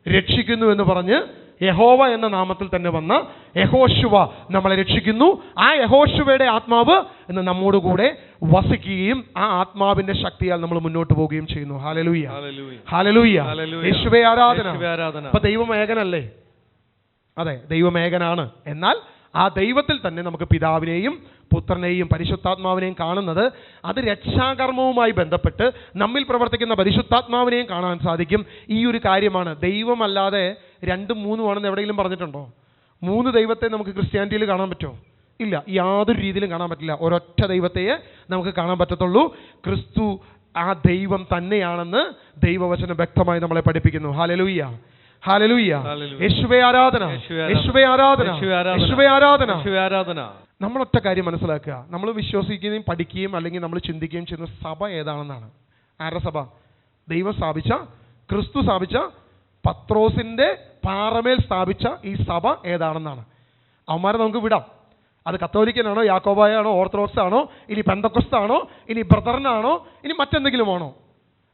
രക്ഷിക്കുന്നു എന്ന് പറഞ്ഞ് യഹോവ എന്ന നാമത്തിൽ തന്നെ വന്ന യഹോശുവ നമ്മളെ രക്ഷിക്കുന്നു. ആ യഹോശുവയുടെ ആത്മാവ് ഇന്ന് നമ്മോട് കൂടെ വസിക്കുകയും ആ ആത്മാവിന്റെ ശക്തിയാൽ നമ്മൾ മുന്നോട്ട് പോവുകയും ചെയ്യുന്നു. ഹല്ലേലൂയ, ഹല്ലേലൂയ, യേശുവേ ആരാധന. അപ്പൊ ദൈവം ഏകനല്ലേ? അതെ, ദൈവം ഏകനാണ്. എന്നാൽ ആ ദൈവത്തിൽ തന്നെ നമുക്ക് പിതാവിനെയും പുത്രനെയും പരിശുദ്ധാത്മാവിനെയും കാണുന്നത്, അത് രക്ഷാകർമ്മവുമായി ബന്ധപ്പെട്ട് നമ്മിൽ പ്രവർത്തിക്കുന്ന പരിശുദ്ധാത്മാവിനെയും കാണാൻ സാധിക്കും. ഈ ഒരു കാര്യമാണ്. ദൈവമല്ലാതെ 2, 3 ആണെന്ന് എവിടെയെങ്കിലും പറഞ്ഞിട്ടുണ്ടോ? 3 ദൈവത്തെ നമുക്ക് ക്രിസ്ത്യാനിറ്റിയിൽ കാണാൻ പറ്റുമോ? ഇല്ല, യാതൊരു രീതിയിലും കാണാൻ പറ്റില്ല. ഒരൊറ്റ ദൈവത്തെയെ നമുക്ക് കാണാൻ പറ്റത്തുള്ളൂ. ക്രിസ്തു ആ ദൈവം തന്നെയാണെന്ന് ദൈവവചനം വ്യക്തമായി നമ്മളെ പഠിപ്പിക്കുന്നു. ഹല്ലേലൂയ, ഹല്ലേലൂയ, യേശുവേ ആരാധന, യേശുവേ ആരാധന, യേശുവേ ആരാധന. നമ്മളൊറ്റ കാര്യം മനസ്സിലാക്കുക, നമ്മൾ വിശ്വസിക്കുകയും പഠിക്കുകയും അല്ലെങ്കിൽ നമ്മൾ ചിന്തിക്കുകയും ചെയ്യുന്ന സഭ ഏതാണെന്നാണ്. ആരുടെ സഭ? ദൈവം സ്ഥാപിച്ച, ക്രിസ്തു സ്ഥാപിച്ച, പത്രോസിന്റെ പാറമേൽ സ്ഥാപിച്ച ഈ സഭ ഏതാണെന്നാണ്. അവന്മാരെ നമുക്ക് വിടാം. അത് കത്തോലിക്കനാണോ, യാക്കോബായാണോ, ഓർത്തഡോക്സ് ആണോ, ഇനി പെന്തക്കോസ്താണോ, ഇനി ബ്രദറിനാണോ, ഇനി മറ്റെന്തെങ്കിലും ആണോ?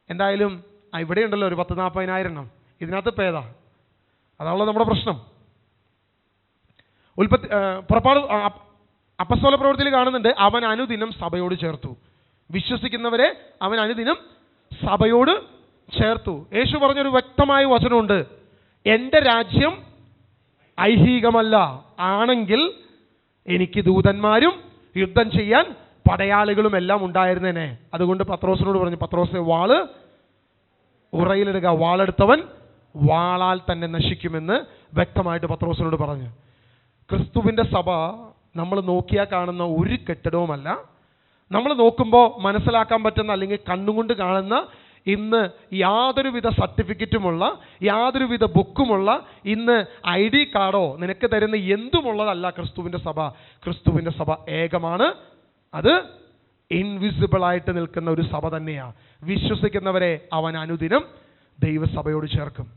എന്തായാലും ഇവിടെ ഉണ്ടല്ലോ ഒരു 10,000-40,000 എണ്ണം. ഇതിനകത്ത് പേതാ? അതാണല്ലോ നമ്മുടെ പ്രശ്നം. പുറപ്പാട് അപ്പസ്തോല പ്രവൃത്തിയിൽ കാണുന്നുണ്ട്, അവൻ അനുദിനം സഭയോട് ചേർത്തു. വിശ്വസിക്കുന്നവരെ അവൻ അനുദിനം സഭയോട് ചേർത്തു. യേശു പറഞ്ഞൊരു വ്യക്തമായ വചനമുണ്ട്, എൻ്റെ രാജ്യം ഐഹികമല്ല, ആണെങ്കിൽ എനിക്ക് ദൂതന്മാരും യുദ്ധം ചെയ്യാൻ പടയാളികളും എല്ലാം ഉണ്ടായിരുന്നേനെ. അതുകൊണ്ട് പത്രോസിനോട് പറഞ്ഞു, പത്രോസെ വാള് ഉറയിലിടുക, വാളെടുത്തവൻ വാളാൽ തന്നെ നശിക്കുമെന്ന് വ്യക്തമായിട്ട് പത്രോസിനോട് പറഞ്ഞു. ക്രിസ്തുവിൻ്റെ സഭ നമ്മൾ നോക്കിയാൽ കാണുന്ന ഒരു കെട്ടിടവുമല്ല. നമ്മൾ നോക്കുമ്പോൾ മനസ്സിലാക്കാൻ പറ്റുന്ന അല്ലെങ്കിൽ കണ്ണുകൊണ്ട് കാണുന്ന, ഇന്ന് യാതൊരുവിധ സർട്ടിഫിക്കറ്റുമുള്ള, യാതൊരുവിധ ബുക്കുമുള്ള, ഇന്ന് ID കാർഡോ നിനക്ക് തരുന്ന എന്തുമുള്ളതല്ല ക്രിസ്തുവിൻ്റെ സഭ. ക്രിസ്തുവിൻ്റെ സഭ ഏകമാണ്. അത് ഇൻവിസിബിളായിട്ട് നിൽക്കുന്ന ഒരു സഭ തന്നെയാണ്. വിശ്വസിക്കുന്നവരെ അവൻ അനുദിനം ദൈവസഭയോട് ചേർക്കും.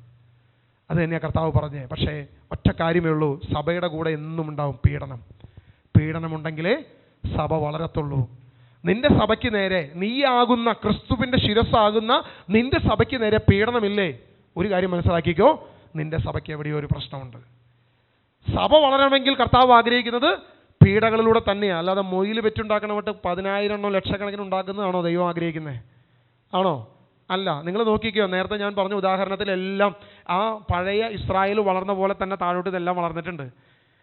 അത് തന്നെയാണ് കർത്താവ് പറഞ്ഞേ. പക്ഷേ ഒറ്റ കാര്യമേ ഉള്ളൂ, സഭയുടെ കൂടെ എന്നും ഉണ്ടാവും പീഡനം. പീഡനമുണ്ടെങ്കിലേ സഭ വളരത്തുള്ളൂ. നിന്റെ സഭയ്ക്ക് നേരെ, നീയാകുന്ന ക്രിസ്തുവിൻ്റെ ശിരസ്സാകുന്ന നിന്റെ സഭയ്ക്ക് നേരെ പീഡനമില്ലേ? ഒരു കാര്യം മനസ്സിലാക്കിക്കോ, നിന്റെ സഭയ്ക്ക് എവിടെയോ ഒരു പ്രശ്നമുണ്ട്. സഭ വളരണമെങ്കിൽ കർത്താവ് ആഗ്രഹിക്കുന്നത് പീഡകളിലൂടെ തന്നെയാണ്. അല്ലാതെ മൊയിൽ വെച്ചുണ്ടാക്കണമിട്ട് 10,000 ലക്ഷക്കണക്കിന് ഉണ്ടാക്കുന്നതാണോ ദൈവം ആഗ്രഹിക്കുന്നത്? ആണോ? അല്ല. നിങ്ങൾ നോക്കിക്കോ, നേരത്തെ ഞാൻ പറഞ്ഞ ഉദാഹരണത്തിലെല്ലാം ആ പഴയ ഇസ്രായേൽ വളർന്ന പോലെ തന്നെ താഴോട്ട് ഇതെല്ലാം വളർന്നിട്ടുണ്ട്.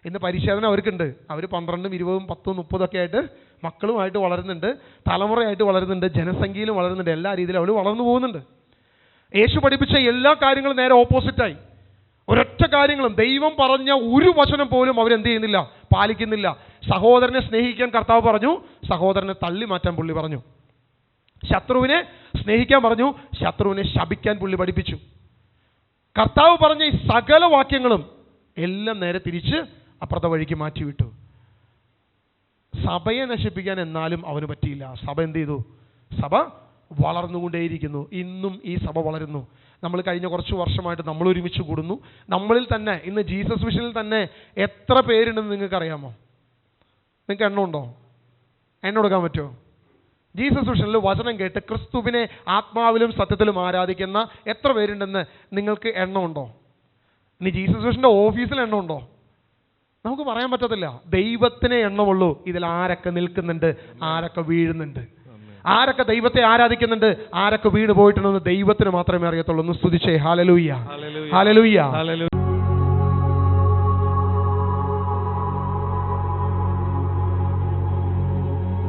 ഇന്ന് പരിശോധന അവർക്കുണ്ട്. അവർ 12, 20, 10, 30 ഒക്കെ ആയിട്ട് മക്കളുമായിട്ട് വളരുന്നുണ്ട്, തലമുറയായിട്ട് വളരുന്നുണ്ട്, ജനസംഖ്യയിലും വളരുന്നുണ്ട്, എല്ലാ രീതിയിലും അവർ വളർന്നു പോകുന്നുണ്ട്. യേശു പഠിപ്പിച്ച എല്ലാ കാര്യങ്ങളും നേരെ ഓപ്പോസിറ്റായി. ഒരൊറ്റ കാര്യങ്ങളും, ദൈവം പറഞ്ഞ ഒരു വചനം പോലും അവരെന്ത് ചെയ്യുന്നില്ല, പാലിക്കുന്നില്ല. സഹോദരനെ സ്നേഹിക്കാൻ കർത്താവ് പറഞ്ഞു, സഹോദരനെ തള്ളി മാറ്റാൻ പുള്ളി പറഞ്ഞു. ശത്രുവിനെ സ്നേഹിക്കാൻ പറഞ്ഞു, ശത്രുവിനെ ശപിക്കാൻ പുള്ളി പഠിപ്പിച്ചു. കർത്താവ് പറഞ്ഞ ഈ സകല വാക്യങ്ങളും എല്ലാം നേരെ തിരിച്ച് അപ്പുറത്തെ വഴിക്ക് മാറ്റിവിട്ടു. സഭയെ നശിപ്പിക്കാൻ എന്നാലും അവന് പറ്റിയില്ല. സഭ എന്ത് ചെയ്തു? സഭ വളർന്നുകൊണ്ടേയിരിക്കുന്നു. ഇന്നും ഈ സഭ വളരുന്നു. നമ്മൾ കഴിഞ്ഞ കുറച്ച് വർഷമായിട്ട് നമ്മൾ ഒരുമിച്ച് കൂടുന്നു. നമ്മളിൽ തന്നെ ഇന്ന് ജീസസ് വിഷനിൽ തന്നെ എത്ര പേരുണ്ടെന്ന് നിങ്ങൾക്ക് അറിയാമോ? നിങ്ങൾക്ക് എണ്ണമുണ്ടോ? എണ്ണ കൊടുക്കാൻ പറ്റുമോ? ജീസസ് വിഷനിൽ വചനം കേട്ട് ക്രിസ്തുവിനെ ആത്മാവിലും സത്യത്തിലും ആരാധിക്കുന്ന എത്ര പേരുണ്ടെന്ന് നിങ്ങൾക്ക് എണ്ണമുണ്ടോ? ഇനി ജീസസ് വിഷന്റെ ഓഫീസിൽ എണ്ണമുണ്ടോ? നമുക്ക് പറയാൻ പറ്റത്തില്ല. ദൈവത്തിനെ എണ്ണമുള്ളൂ. ഇതിൽ ആരൊക്കെ നിൽക്കുന്നുണ്ട്, ആരൊക്കെ വീഴുന്നുണ്ട്, ആരൊക്കെ ദൈവത്തെ ആരാധിക്കുന്നുണ്ട്, ആരൊക്കെ വീണ് പോയിട്ടുണ്ടെന്ന് ദൈവത്തിന് മാത്രമേ അറിയത്തുള്ളൂ. ഒന്ന് സ്തുതിച്ചേ ഹല്ലേലൂയ, ഹല്ലേലൂയ.